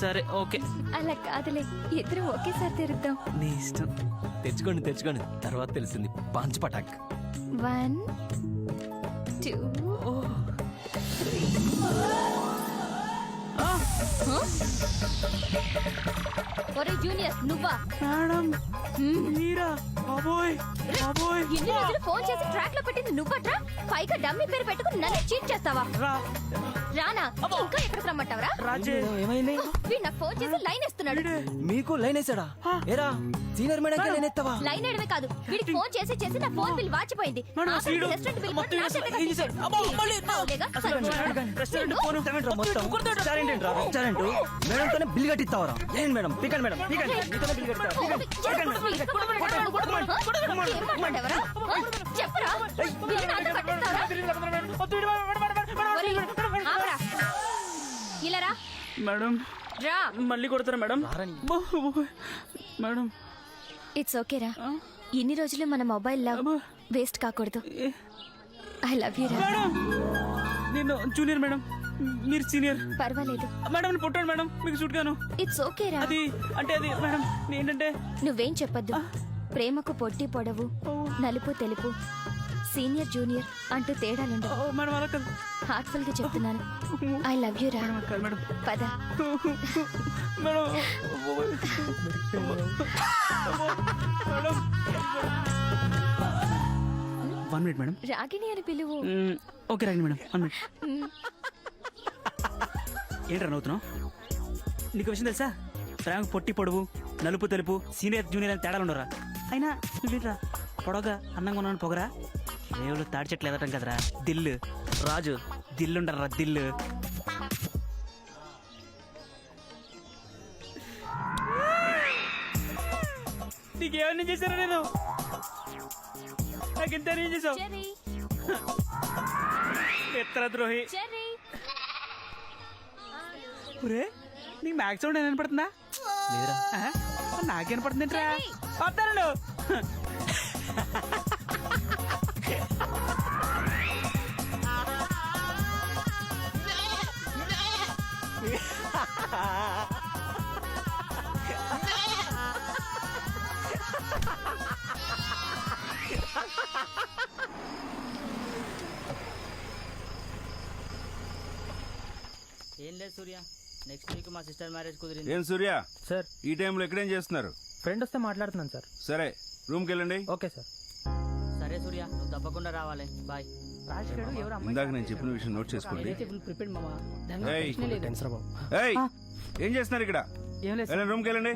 సరే ఓకే. అలా కాదులే, ఇద్దరం ఒకేసారి తెరుద్దాం. నీ ఇష్టం. తెచ్చుకోండి తర్వాత తెలిసింది పంచ్ పటాక్. 1 2 ఒరే జూనియర్ నువ్వా? మేడం మీరా? బాబోయ్ బాబోయ్. ఇన్ని రోజులు ఫోన్ చేసి ట్రాక్ లో పెట్టింది నువ్వట్రా? పైగా డమ్మీ పేరు పెట్టుకుని నన్ను చీట్ చేస్తావా? రానా? ఇంకా ఎక్కడికి రమ్మంటావరా? ఏమైంది? వీడు నాకు ఫోన్ చేసి లైన్ వేస్తున్నాడు. మీకు లైన్ వేసాడా? ఏరా సీనియర్ మేడం లైన్ ఎత్తావా? లైన్ వేయడమే కాదు, వీడికి ఫోన్ చేసి చేసి నా ఫోన్ బిల్ వాచిపోయింది. రెస్టారెంట్ బిల్ కూడా నా చేత కట్టించాడు. అవునేగా? సరే, మేడంతోనే బిల్ కట్టిస్తావరా? ఏం మేడం పికండి మేడం పికండి, మీతోనే బిల్ కట్టిస్తావా? ఏం మాట్లాడేవరా? చెప్పరా? బిల్లు నాతో కట్టిస్తావరా? ఒరేయ్, ఆగరా. ఇలా రా. మేడం రా. మళ్ళీ కొడతారా మేడం? మేడం ఇట్స్ ఓకే రా. ఇన్ని రోజులు మన మొబైల్ లవ్ వేస్ట్ కాకూడదు. ఐ లవ్ యూ రా. నేను జూనియర్ మేడం, మీరు సీనియర్. పర్వాలేదు మేడం పుట్టాను మేడం, మీకు సూట్ గాను. ఇట్స్ ఓకే రా. అది అంటే అది మేడం ఏంటంటే నువ్వేం చెప్పొద్దు. ప్రేమకు పొట్టి పొడవు, నలుపు తెలుపు, సీనియర్ జూనియర్ అంటూ తేడాలుండవు. మేడం అలా కాదు, హార్ట్ఫుల్ గా చెప్తున్నాను. ఐ లవ్ యూ రా. మేడం పద. Madam one minute madam. Ragini అని పిలువు. Okay Ragini madam, 1 minute. ఏంట్రా నవ్వుతున్నావు? నీకు విషయం తెలుసా? ప్రేమకు పొట్టి పొడువు, నలుపు తెలుపు, సీనియర్ జూనియర్ అని తేడాలు ఉండరా? అయినా నువ్వేంట్రా పొడవగా అందంగా ఉన్నాను పొగరా? రేవులు తాడి చెట్లు ఎదటం కదరా దిల్లు. రాజు దిల్లుండరా దిల్లు. నీకేమన్నా చేశారా? నేను నాకింత ఏం చేసావు? ఎత్తర ద్రోహి. ఒరే నీకు మ్యాక్స్ సౌండ్ ఏం వినపడుతుందా? నాకేం పడుతుంది ఏంట్రా? వస్తాను. ఏం లేదు సూర్య, నెక్స్ట్ వీక్ మా సిస్టర్ మ్యారేజ్ కుదిరింది. ఏం సూర్య సార్ ఈ టైంలో ఎక్కడేం చేస్తున్నారు? ఫ్రెండ్ వస్తే మాట్లాడుతున్నాను సార్. సరే రూమ్కి వెళ్ళండి. Okay sir. సరే సూర్య, నువ్వు తప్పకుండా రావాలి. బాయ్. ఇందాక నేను చెప్పిన విషయం నోట్ చేసుకోండి. ఏయ్, ఏయ్, ఏం చేస్తున్నారు ఇక్కడ? వెళ్ళండి రూమ్కి వెళ్ళండి.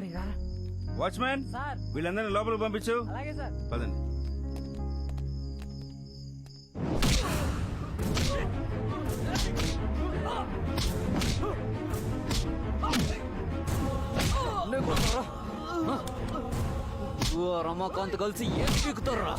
వాచ్మ్యాన్ వీళ్ళందరినీ లోపలికి పంపించు. పదండి. రమాకాంత్ కలిసి ఏం పీకుతారా?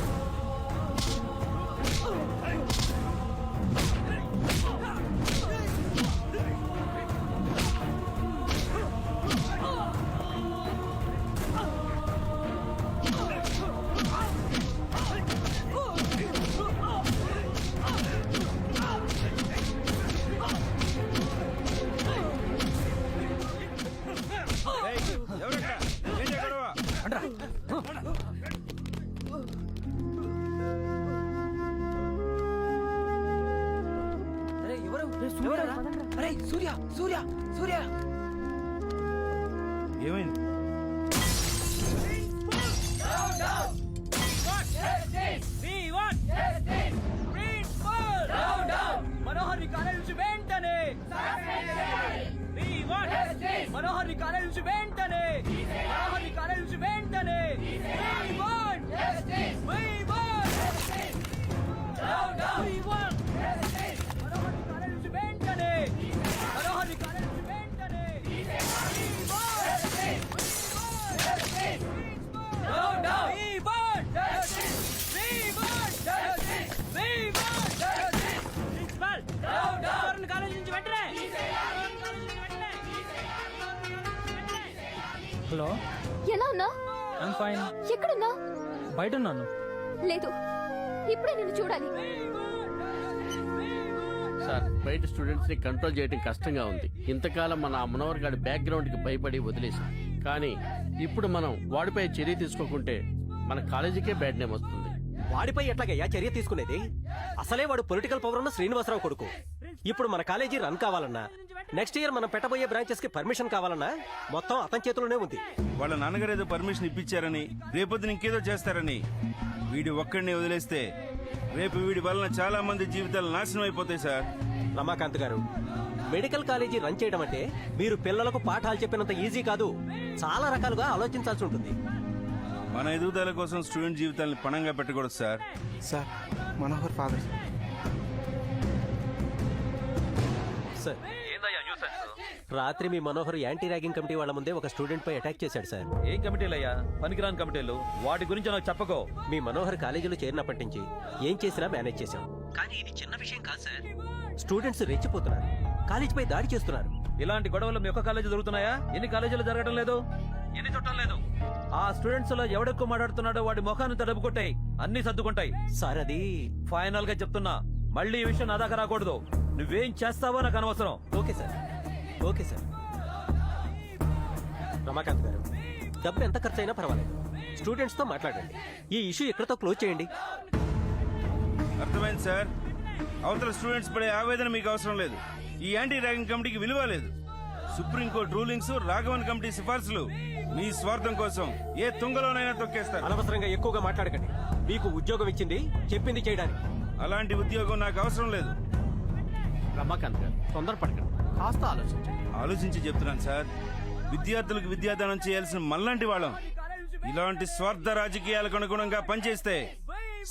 సూర్య సూర్య సూర్య ఏమైంది? మనోహర్ కాలేజ్ నుంచి వెంటనే మనోహర్ కాలేజ్ నుంచి వెంటనే మనోహర్ కాలేజ్ నుంచి వెంటనే హలో, ఎలా ఉన్నావు? I'm fine. ఎక్కడున్నావు? బయట ఉన్నాను. లేదు, ఇప్పుడే నిన్ను చూడాలి. సార్, బయట స్టూడెంట్స్ ని కంట్రోల్ చేయడం కష్టంగా ఉంది. ఇంతకాలం మన మనోహర్ గారి బ్యాక్గ్రౌండ్ కి భయపడి వదిలేశాం. కానీ ఇప్పుడు మనం వాడిపై చర్య తీసుకోకుంటే మన కాలేజీకే బ్యాడ్ నేమ్ వస్తుంది. వాడిపై ఎట్లాగయ్యా చర్య తీసుకునేది? అసలే వాడు పొలిటికల్ పవర్ ఉన్న శ్రీనివాసరావు కొడుకు. ఇప్పుడు మన కాలేజీ రన్ కావాలన్నా, నెక్స్ట్ ఇయర్ మనం పెట్టబోయే బ్రాంచెస్ కి పర్మిషన్ కావాలన్నా మొత్తం అతని చేతిలోనే ఉంది. వాళ్ళ నాన్నగారు ఏదో పర్మిషన్ ఇప్పించారని, రేపొద్దున ఇంకేదో చేస్తారని వీడి ఒక్కడిని వదిలేస్తే రేపు వీడి వలన చాలా మంది జీవితాలు నాశనం అయిపోతాయి సార్. రమాకాంత్ గారు, మెడికల్ కాలేజీ రన్ చేయడం అంటే మీరు పిల్లలకు పాఠాలు చెప్పినంత ఈజీ కాదు. చాలా రకాలుగా ఆలోచించాల్సి ఉంటుంది. మన ఎదుగుదల కోసం స్టూడెంట్ జీవితాలను పణంగా పెట్టకూడదు sir. Sir, Manohar father sir. రాత్రి మీ మనోహర్ యాంటీ ర్యాగింగ్ కమిటీ వాళ్ళ ముందే ఒక స్టూడెంట్ పై అటాక్ చేశాడు సార్. ఏం కమిటీలయ్యా? పనికిరాని కమిటీలు. వాటి గురించి నాకు చెప్పకో. మీ మనోహర్ కాలేజీలో చేరినప్పటి నుంచి ఏం చేసినా మేనేజ్ చేశాం. కానీ ఇది చిన్న విషయం కాదు సార్. స్టూడెంట్స్ రెచ్చిపోతున్నారు, కాలేజీపై దాడి చేస్తున్నారు. ఇలాంటి గొడవలు మీ ఒక్క కాలేజీ జరుగుతున్నాయా? ఎన్ని కాలేజీలు జరగడం లేదు? ఎన్ని చుట్టం లేదు? ఆ స్టూడెంట్స్ లో ఎవడెక్కువ మాట్లాడుతున్నాడో వాడి ముఖాన్ని తడుపు కొట్టాయి, అన్ని సర్దుకుంటాయి. సార్, అది ఫైనల్ గా చెప్తున్నా, మళ్ళీ ఈ విషయం నా దాకా రాకూడదు. నువ్వేం చేస్తావో నాకు అనవసరం. Okay sir, okay sir. Ramakant గారు, డబ్బు ఎంత ఖర్చు అయినా పర్వాలేదు, స్టూడెంట్స్ తో మాట్లాడండి. ఈ ఇష్యూ ఎక్కడితో క్లోజ్ చేయండి. అర్థమైంది సార్. అవతల స్టూడెంట్స్ పడే ఆవేదన మీకు అవసరం లేదు. ఈ యాంటీ ర్యాగింగ్ కమిటీకి విలువ లేదు. సుప్రీంకోర్టు రూలింగ్స్, రాఘవన్ కమిటీ సిఫార్సులు మీ స్వార్థం కోసం ఏ తుంగలోనైనా తొక్కేస్తారు. అనవసరంగా ఎక్కువగా మాట్లాడకండి. మీకు ఉద్యోగం ఇచ్చింది చెప్పింది చేయడానికి. అలాంటి ఉద్యోగం నాకు అవసరం లేదు. రమాకాంత్ గారు, తొందరపడకండి, కాస్త ఆలోచించండి. ఆలోచించి చెప్తున్నాను సార్. విద్యార్థులకు విద్యాదానం చేయాల్సిన మళ్ళంటి వాళ్ళం ఇలాంటి స్వార్థ రాజకీయాలకు అనుగుణంగా పనిచేస్తే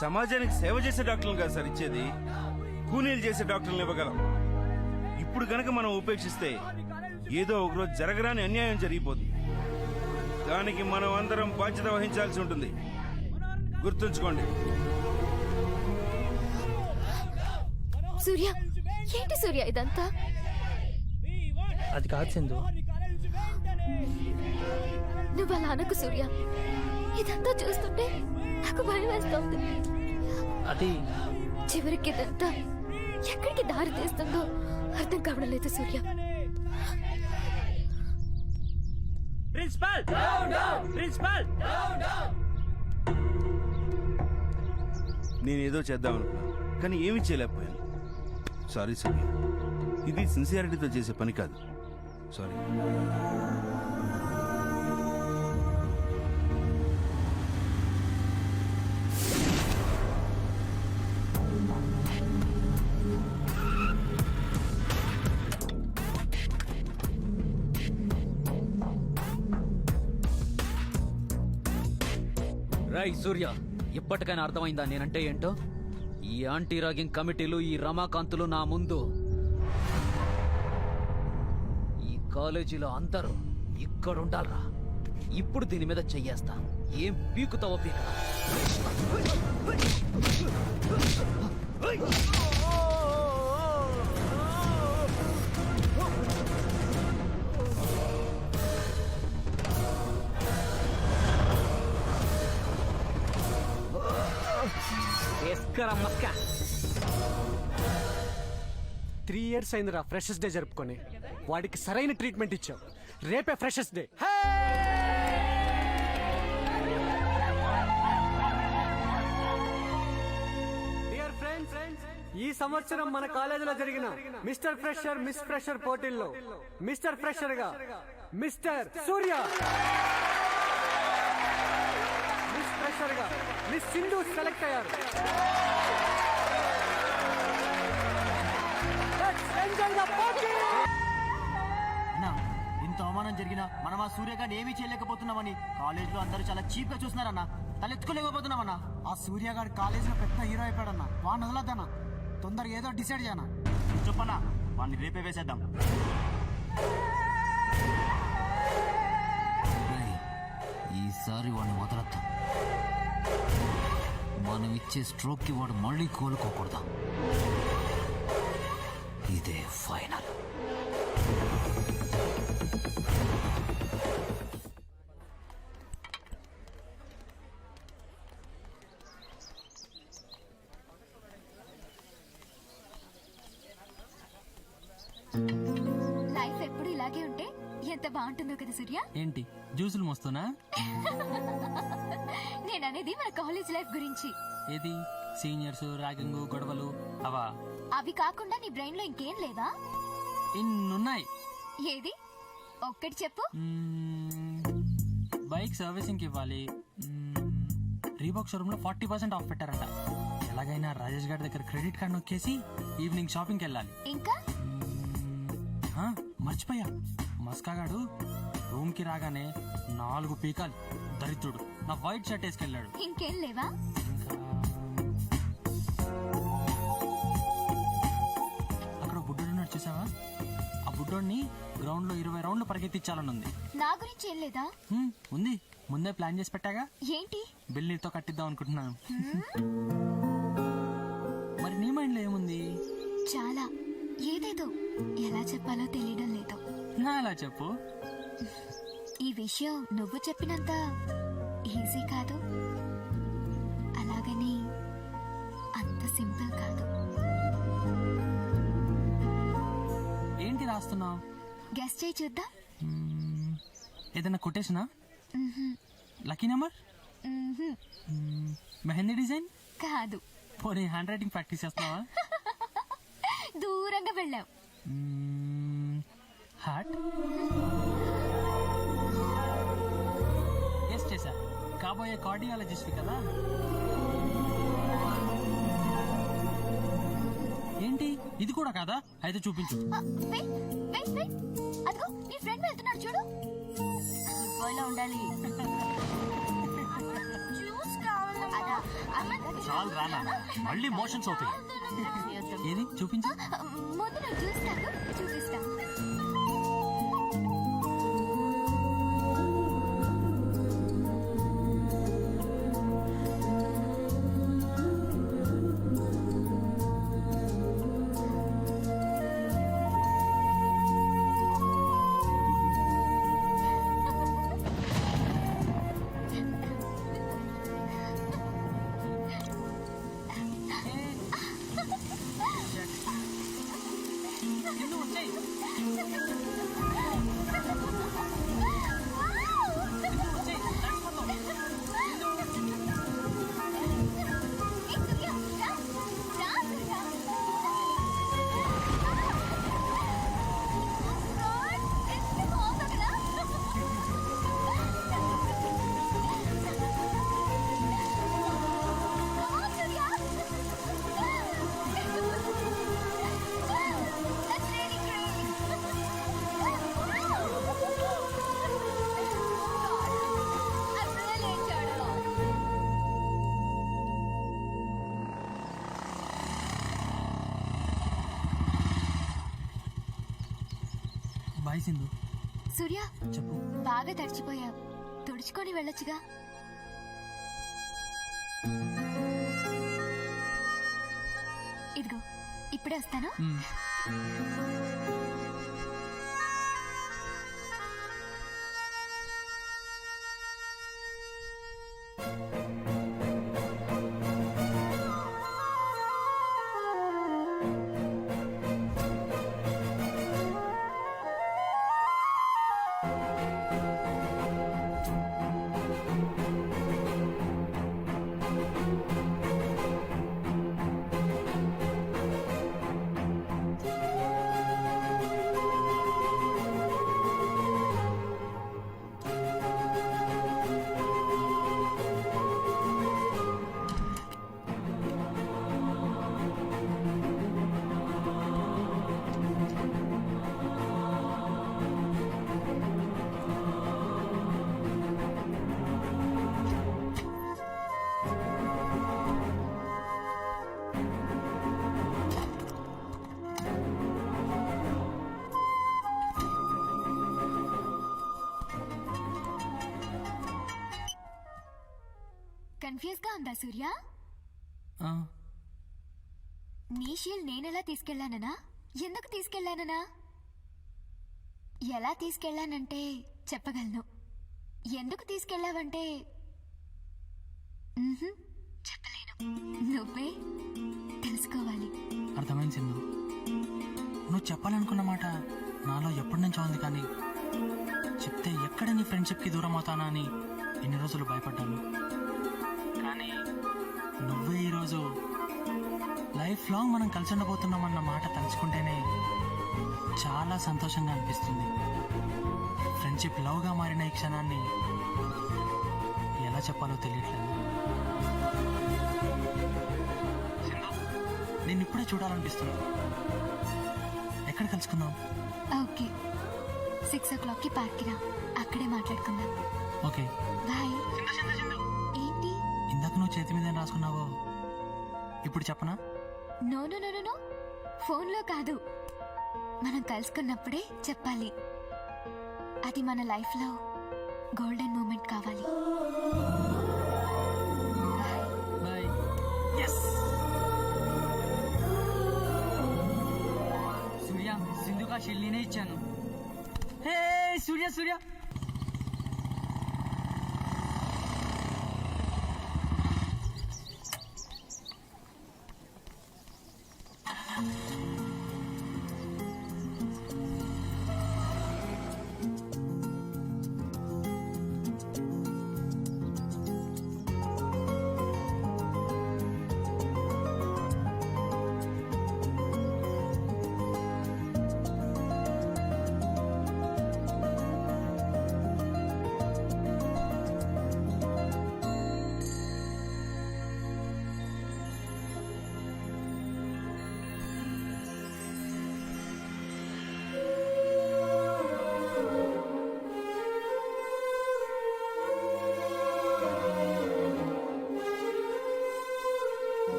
సమాజానికి సేవ చేసే డాక్టర్లు కాదు సార్ ఇచ్చేది, కూలీలు చేసే డాక్టర్లు ఇవ్వగలం. ఇప్పుడు గనక మనం ఉపేక్షిస్తే ఏదో ఒకరోజు జరగరాని అన్యాయం జరిగిపోతుంది. దానికి మనం అందరం బాధ్యత వహించాల్సి ఉంటుంది. గుర్తుంచుకోండి. సూర్య, ఏంటి సూర్య ఇదంతా? అది కాదు సింధు. నువ్వు అలా అనకు సూర్య. ఇదంతా చూస్తుంటే నాకు భయం వేస్తోంది. అది చివరికి ఇదంతా ఎక్కడికి దారి తీస్తుందో అర్థం కావడం లేదు సూర్య. Principal, principal. నేనేదో చేద్దామనుకున్నాను, కానీ ఏమీ చేయలేకపోయాను. సారీ సూర్య, ఇది సిన్సియారిటీతో చేసే పని కాదు. సారీ. రై సూర్య, ఇప్పటికైనా అర్థమైందా నేనంటే ఏంటో? ఈ యాంటీ ర్యాగింగ్ కమిటీలు, ఈ రమాకాంతులు నా ముందు, ఈ కాలేజీలో అందరూ ఇక్కడుండాలరా. ఇప్పుడు దీని మీద చెయ్యేస్తా. ఏం పీకుతావో పీకరా. ఎస్కరా మస్కా. 3 years అయిందిరా ఫ్రెషర్స్ డే జరుపుకొని. వాడికి సరైన ట్రీట్మెంట్ ఇచ్చావు. రేపే ఫ్రెషర్స్ డే. డియర్ ఫ్రెండ్స్, ఈ సంవత్సరం మన కాలేజీలో జరిగిన మిస్టర్ ఫ్రెషర్, మిస్ ఫ్రెషర్ పోటీల్లో మిస్టర్ ఫ్రెషర్ గా మిస్టర్ సూర్య, మిస్ ఫ్రెషర్ గా మిస్ సింధు సెలెక్ట్ అయ్యారు. ఇంత అవమానం జరిగినా మనం ఆ సూర్య గారిని ఏమీ చేయలేకపోతున్నామని కాలేజ్ లో అందరూ చాలా చీప్ గా చూస్తున్నారన్నా. తలెత్తుకోలేకపోతున్నామన్నా. ఆ సూర్య గారు కాలేజ్ లో పెద్ద హీరో అయిపోయాడన్నా. వాడిని వదలద్దన్నా. తొందరగా ఏదో డిసైడ్ చేయనా. చెప్పన్నా, వాడిని రేపే వేసేద్దాం. ఈసారి వాడిని వదలద్దాం. మనం ఇచ్చే స్ట్రోక్ కి వాడు మళ్ళీ కోలుకోకూడదు. ఇదే ఫైనల్. ఎంత బాగుంటుందో కదా సూర్య. ఏంటి జ్యూసులు మోస్తున్నా? నేను అనేది మన కాలేజ్ లైఫ్ గురించి. ఏది సీనియర్స్ ర్యాగింగ్ గొడవలు అవా? అవి కాకుండా నీ బ్రెయిన్ లో ఇంకేం లేదా? ఇన్నున్నాయి. ఏది ఒక్కటి చెప్పు. బైక్ సర్వీసింగ్ ఇవ్వాలి. రీబాక్ షోరూమ్ లో 40% ఆఫ్ పెట్టారట. ఎలాగైనా రాజేష్ గారి దగ్గర క్రెడిట్ కార్డ్ నొక్కేసి ఈవినింగ్ షాపింగ్కి వెళ్ళాలి. ఇంకా మర్చిపోయా, మస్కాగాడు రూమ్ కి రాగానే 4 పీకాలు దరిద్రుడు నా వైట్ షర్ట్ వేసుకెళ్ళాడు. ఇంకేం లేవా? అక్కడ బుడ్డోడు ఉన్నాడు చూసావా? ఆ బుడ్డోడిని గ్రౌండ్ లో 20 రౌండ్లు పరిగెత్తించాలని ఉంది. నా గురించి ఏం లేదా? ఉంది, ముందే ప్లాన్ చేసి పెట్టాగా. ఏంటి? బిల్ నీతో కట్టిద్దాం అనుకుంటున్నాను. మరి నీ మైండ్ లో ఏముంది? చాలా, ఏదేదో ఎలా చెప్పాలో తెలియడం లేదు. నా ఎలా చెప్పు. ఈ విషయం నువ్వు చెప్పినంత ఈజీ కాదు, అలాగని అంత సింపుల్ కాదు. ఏంటి రాస్తున్నావు? గెస్ చేయి చూద్దాం. ఏదైనా కొటేషనా? Lucky number? మెహందీ డిజైన్? కాదు. పోనీ హ్యాండ్ రైటింగ్ ప్రాక్టీస్ చేస్తున్నావా? దూరంగా వెళ్ళావు. హార్ట్? గెస్ చేశా. కాబోయే కార్డియాలజిస్ట్ కదా. ఏంటి ఇది కూడా కాదా? అయితే చూపించు. అదిగో నీ ఫ్రెండ్ వెళ్తున్నాడు చూడు. ఉండాలి. చాలు రానా, మళ్ళీ మోషన్స్ అవుతాయి. ఏది చూపించు. ముందు నువ్వు జ్యూస్ తాగు, చూపిస్తా. బాయ్ సింధు. సూర్య చెప్పు. బాగా తడిచిపోయావు, తుడుచుకొని వెళ్ళొచ్చుగా. ఇదిగో ఇప్పుడే వస్తాను. కన్ఫ్యూజ్ గా ఉందా సూర్య? నీ షీల్డ్ నేనెలా తీసుకెళ్లాననా? ఎందుకు తీసుకెళ్లాననా? ఎలా తీసుకెళ్లానంటే చెప్పగలను. ఎందుకు తీసుకెళ్లావంటే చెప్పలేను. నువ్వే తెలుసుకోవాలి. అర్థమైంది సింధు. నువ్వు చెప్పాలనుకున్న మాట నాలో ఎప్పటి నుంచో ఉంది, కానీ చెప్తే ఎక్కడ నీ ఫ్రెండ్షిప్కి దూరం అవుతానా అని ఎన్ని రోజులు భయపడ్డాను. కానీ నువ్వే ఈరోజు లైఫ్ లాంగ్ మనం కలిసి ఉండబోతున్నామన్న మాట తలుచుకుంటేనే చాలా సంతోషంగా అనిపిస్తుంది. ఫ్రెండ్షిప్ లవ్గా మారిన ఈ క్షణాన్ని ఎలా చెప్పాలో తెలియట్లేదు. నేను ఇప్పుడే చూడాలనిపిస్తుంది. ఎక్కడ కలుసుకుందాం? ఓకే, 6 o'clockకి పార్క్కి రా, అక్కడే మాట్లాడుకుందాం. Okay bye. ఏంటి? ఇందాక నువ్వు చేతి మీద ఏం రాసుకున్నావో ఇప్పుడు చెప్పనా? నో నో నో నో, ఫోన్లో కాదు, మనం కలుసుకున్నప్పుడే చెప్పాలి. అది మన లైఫ్లో గోల్డెన్ మూమెంట్ కావాలి. బాయ్. సూర్య, సింధుకా షెల్లీనే ఇచ్చాను. హే సూర్య సూర్య,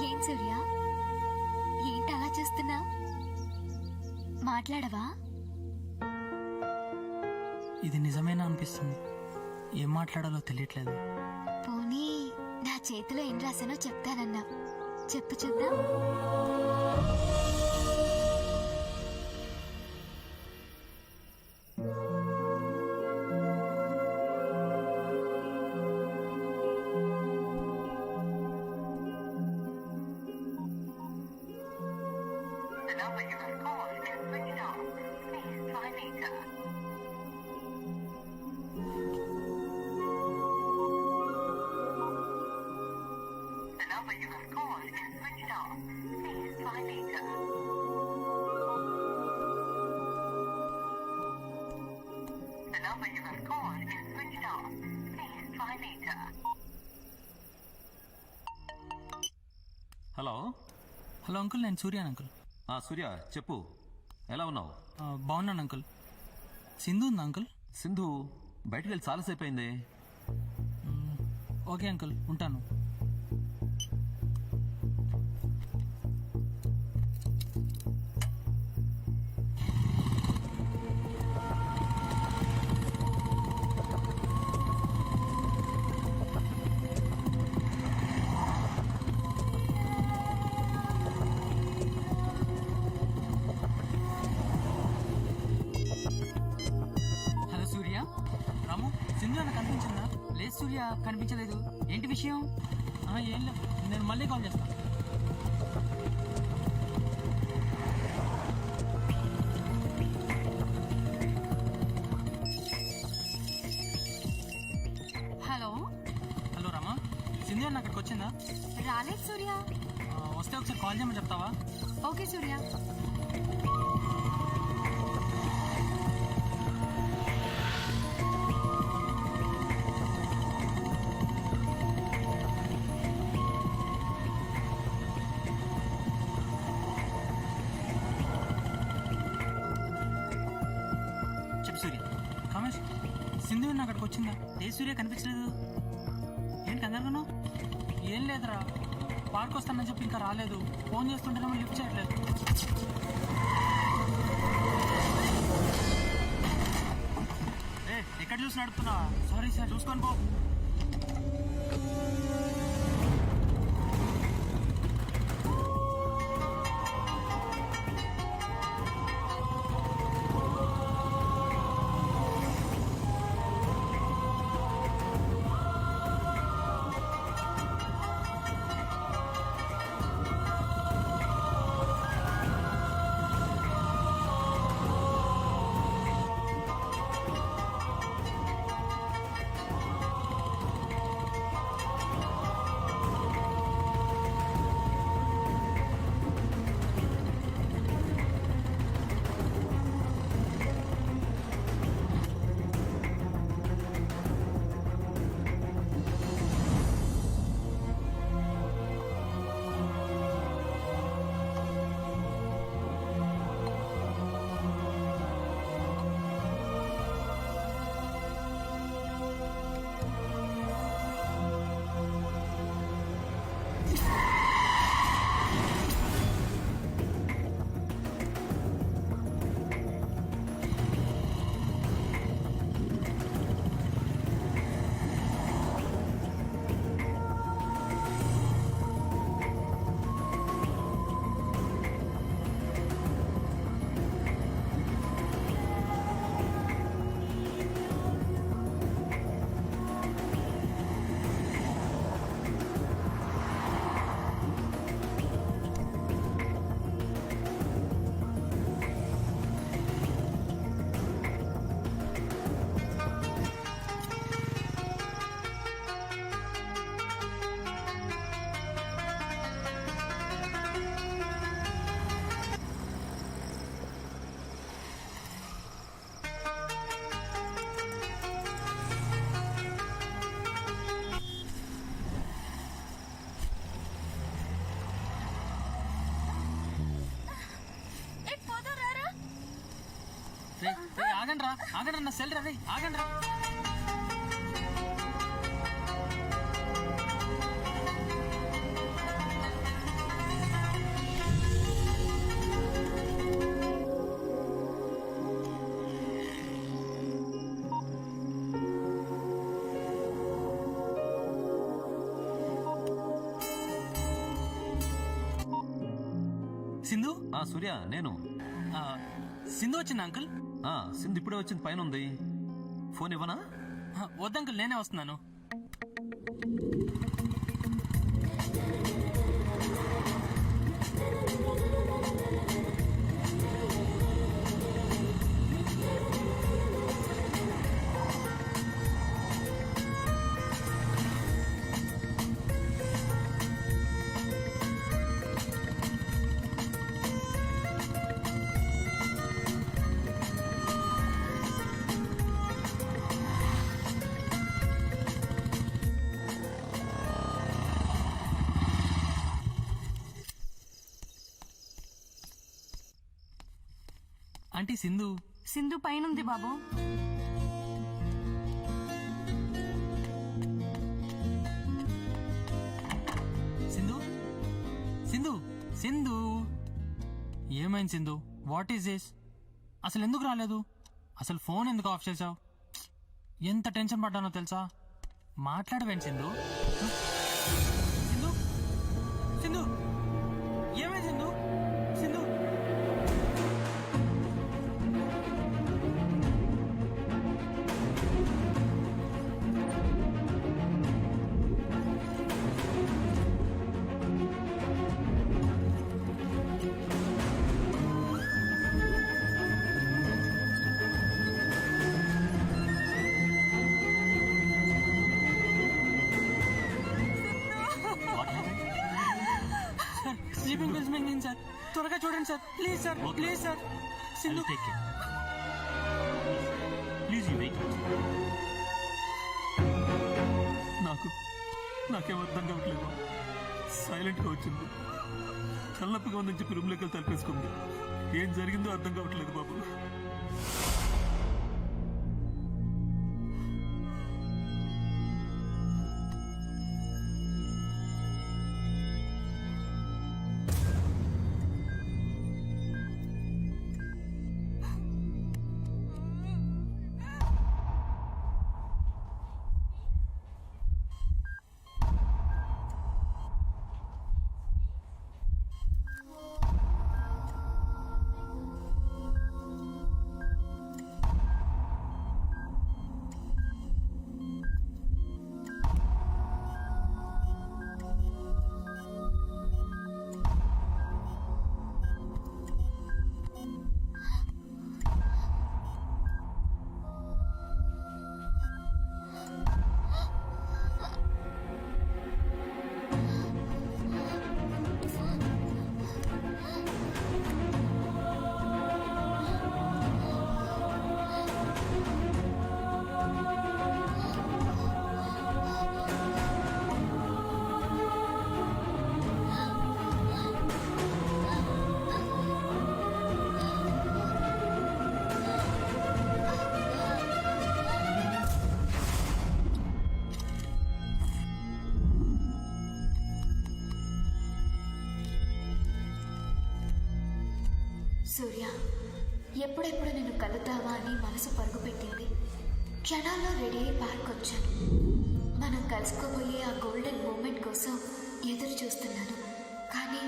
ఏం సూర్య, ఏంటి అలా చేస్తున్నా? మాట్లాడవా? ఇది నిజమేనా అనిపిస్తుంది. ఏం మాట్లాడాలో తెలియట్లేదు. పోనీ నా చేతిలో ఏం రాసానో చెప్తానన్నా, చెప్పు చూద్దాం. హలో హలో అంకుల్, నేను సూర్యాన్ అంకుల్. సూర్య చెప్పు, ఎలా ఉన్నావు? బాగున్నాను అంకుల్. సింధు ఉందా అంకుల్? సింధు బయటకు వెళ్ళి చాలాసేపు అయింది. ఓకే అంకుల్, ఉంటాను. హలో సూర్య. రాము, సింధు నాకు కనిపించిందా? లేదు సూర్య, కనిపించలేదు. ఏంటి విషయం? ఏం లేదు, నేను మళ్ళీ కాల్ చేస్తాను. హలో హలో రామా, సింధు అన్న అక్కడికి వచ్చిందా? రాలేదు సూర్య. వస్తే ఒకసారి కాల్ చేయమని చెప్తావా? ఓకే సూర్య. చెప్పు సూర్య. కామేష్, సింధు అన్న అక్కడికి వచ్చిందా? ఏ సూర్య కనిపించలేదు. ఏంటి కంగారుగా? ఏం లేదురా, పార్క్ వస్తానని చెప్పి ఇంకా రాలేదు. ఫోన్ చేస్తుంటేనేమో లిఫ్ట్ చేయట్లేదు. ఎక్కడ చూసి నడుపుతున్నావా? సారీ సార్, చూసుకొని పో. ఆగండి రా, ఆగండి నా సెల్ రే, ఆగండి రా. సింధు. సూర్య నేను. సింధు వచ్చింది అంకుల్. సింధు ఇప్పుడే వచ్చింది, పైన ఉంది. ఫోన్ ఇవ్వనా? వద్దు అంకుల్, నేనే వస్తున్నాను. ఆంటీ సింధు. సింధు పైనుంది బాబు. సింధు, సింధు, సింధు. ఏమైంది సింధు? What is this? అసలు ఎందుకు రాలేదు? అసలు ఫోన్ ఎందుకు ఆఫ్ చేసావు? ఎంత టెన్షన్ పడ్డానో తెలుసా? మాట్లాడవేంటి సింధు? సింధు, సింధు, ఏమైంది సింధు? సింధు. స్లీపింగ్ పిల్స్ మింగింది సార్, త్వరగా చూడండి sir, please sir, please sir. Sindhu, please you wait. నాకేం అర్థం కావట్లేదు. సైలెంట్గా వచ్చింది, తలనొప్పిగా ఉందని చెప్పి రూమ్లోకి వెళ్ళి తలపేసుకుంది. ఏం జరిగిందో అర్థం కావట్లేదు బాబు. సూర్య, ఎప్పుడెప్పుడు నిన్ను కలుద్దామా అని మనసు పరుగుపెట్టింది. క్షణాల్లో రెడీ అయి పార్క్ వచ్చాను. మనం కలుసుకోబోయే ఆ గోల్డెన్ మూమెంట్ కోసం ఎదురు చూస్తున్నాను. కానీ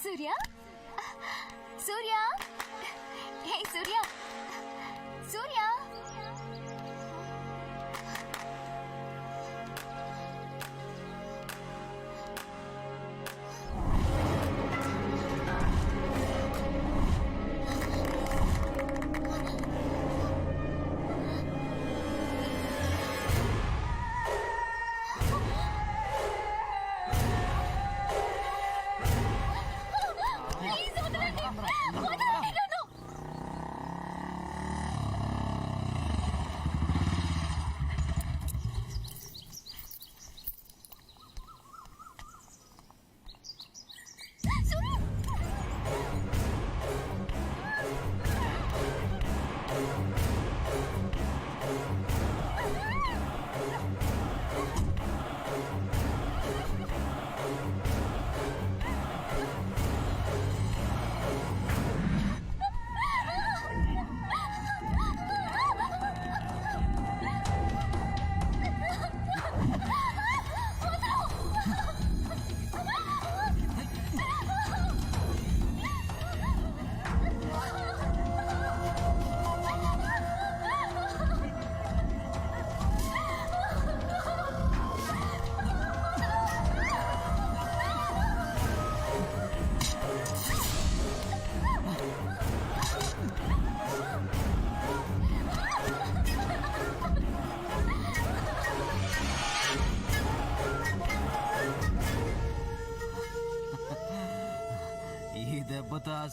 సూర్య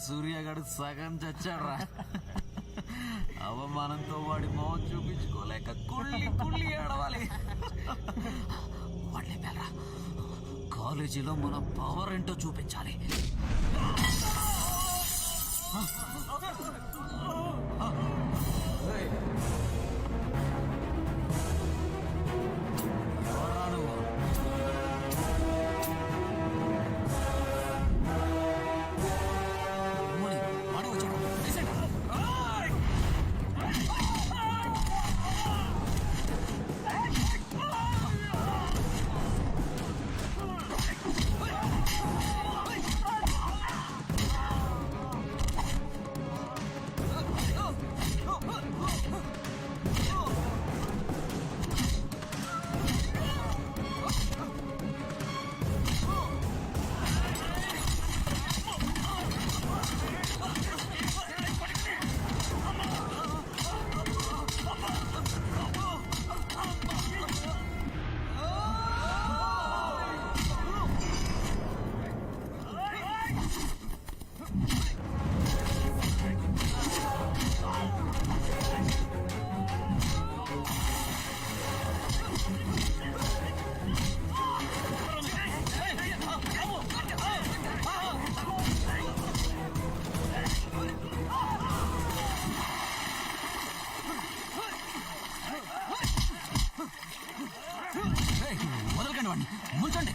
సూర్యగాడు సగం చచ్చాడ్రా. అవమానంతో వాడి మొహం చూపించుకోలేక కుళ్ళి కుళ్ళి ఏడవాలి. వాడిని వెళ్ళరా, కాలేజీలో మన పవర్ ఏంటో చూపించాలి. వదలకండి వాడిని, ముంచండి.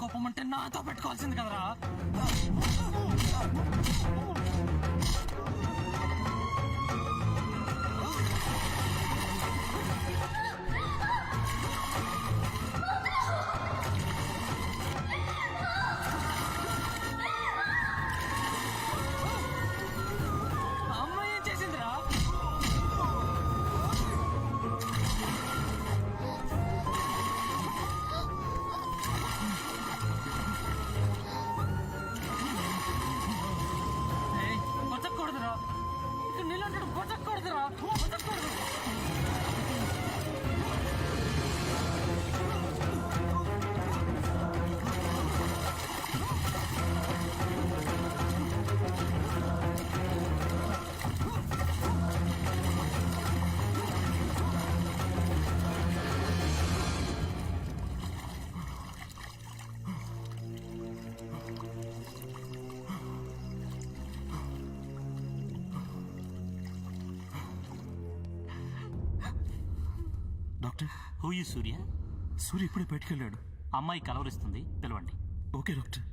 కోపం అంటే నాతో పెట్టుకోవాల్సింది కదరా. అమ్మాయి ఏం చేసిందిరా? బతకూడదురా, ఇక నీళ్ళంటాడు బతకూడదురా, బతకూడదు. డాక్టర్, హూ ఈ సూర్య? సూర్య ఇప్పుడే బయటికి వెళ్ళాడు. అమ్మాయి కలవరిస్తుంది, పిలవండి. Okay doctor.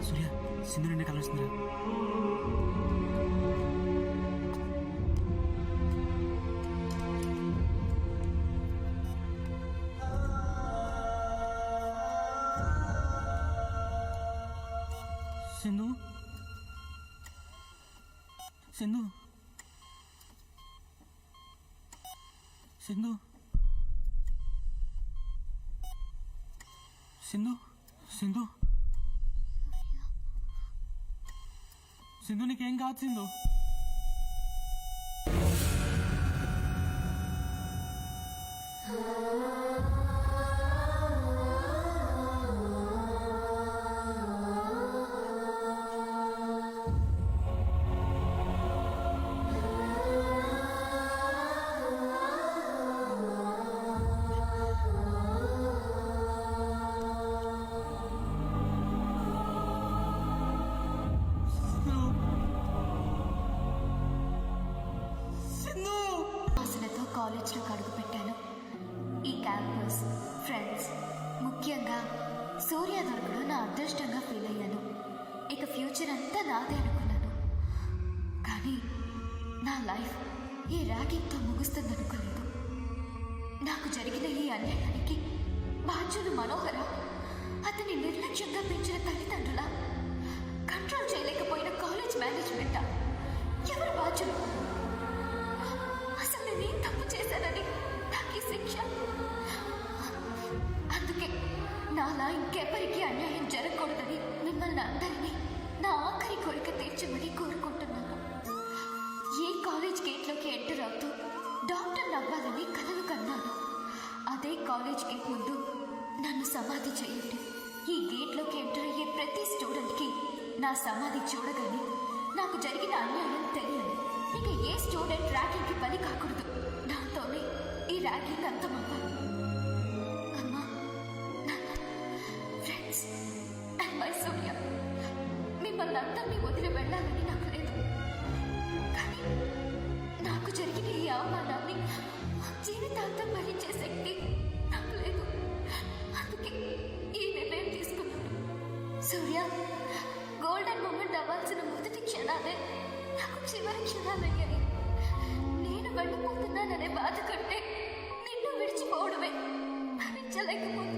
సూర్య, సింధు నిన్నే కలవరిస్తుందా? సింధు, సింధు, సింధు, సింధు, సింధు, సింధు, నీకేం కాదు సింధు. కాలేజ్లోకి అడుగుపెట్టాను. ఈ క్యాంపస్, ఫ్రెండ్స్, ముఖ్యంగా సూర్య దొరకడం నా అదృష్టంగా ఫీల్ అయ్యాను. ఇక ఫ్యూచర్ అంతా నాదే అనుకున్నాను. కానీ నా లైఫ్ ఈ ర్యాగింగ్తో ముగుస్తుందనుకోలేదు. నాకు జరిగిన ఈ అన్యాయానికి బాధ్యులు మనోహర, అతని నిర్లక్ష్యంగా పెంచిన తల్లిదండ్రుల, కంట్రోల్ చేయలేకపోయిన కాలేజ్ మేనేజ్మెంట్, ఎవరు బాధ్యులు? అసలు నేనేం తప్పు చేశానని నాకు ఈ శిక్ష? అందుకే నాలా ఇంకెవరికి అన్యాయం జరగకూడదని మిమ్మల్ని అందరినీ నా ఆఖరి కోరిక తీర్చమని కోరుకుంటున్నాను. ఏ కాలేజ్ గేట్లోకి ఎంటర్ అవుతూ డాక్టర్ అవ్వాలని కలలు కన్నాను. అదే కాలేజ్ గేట్ ముందు నన్ను సమాధి చేయండి. ఈ గేట్లోకి ఎంటర్ అయ్యే ప్రతి స్టూడెంట్కి నా సమాధి చూడగానే నాకు జరిగిన అన్యాయం తెలియాలి. ఇక ఏ స్టూడెంట్ ర్యాగింగ్కి బలి కాకూడదు. నాతోనే ఈ ర్యాగింగ్ అంతమవ్వాలి. అమ్మా, ఫ్రెండ్స్ అండ్ మై సూర్య, మిమ్మల్ని అందరినీ వదిలి వెళ్ళాలని నాకు లేదు. కానీ నాకు జరిగిన ఈ అవమానాన్ని జీవితాంతం భరించే శక్తి నాకు లేదు. అందుకే ఈ నిర్ణయం తీసుకున్నాను. సూర్య, గోల్డెన్ మూమెంట్ అవ్వాల్సిన మొదటి క్షణాలే నాకు చివరి క్షణాలయ్యాయి. నేను వెళ్ళిపోతున్నాననే బాధ కంటే నిన్ను విడిచిపోవడమే భరించలేకపోతే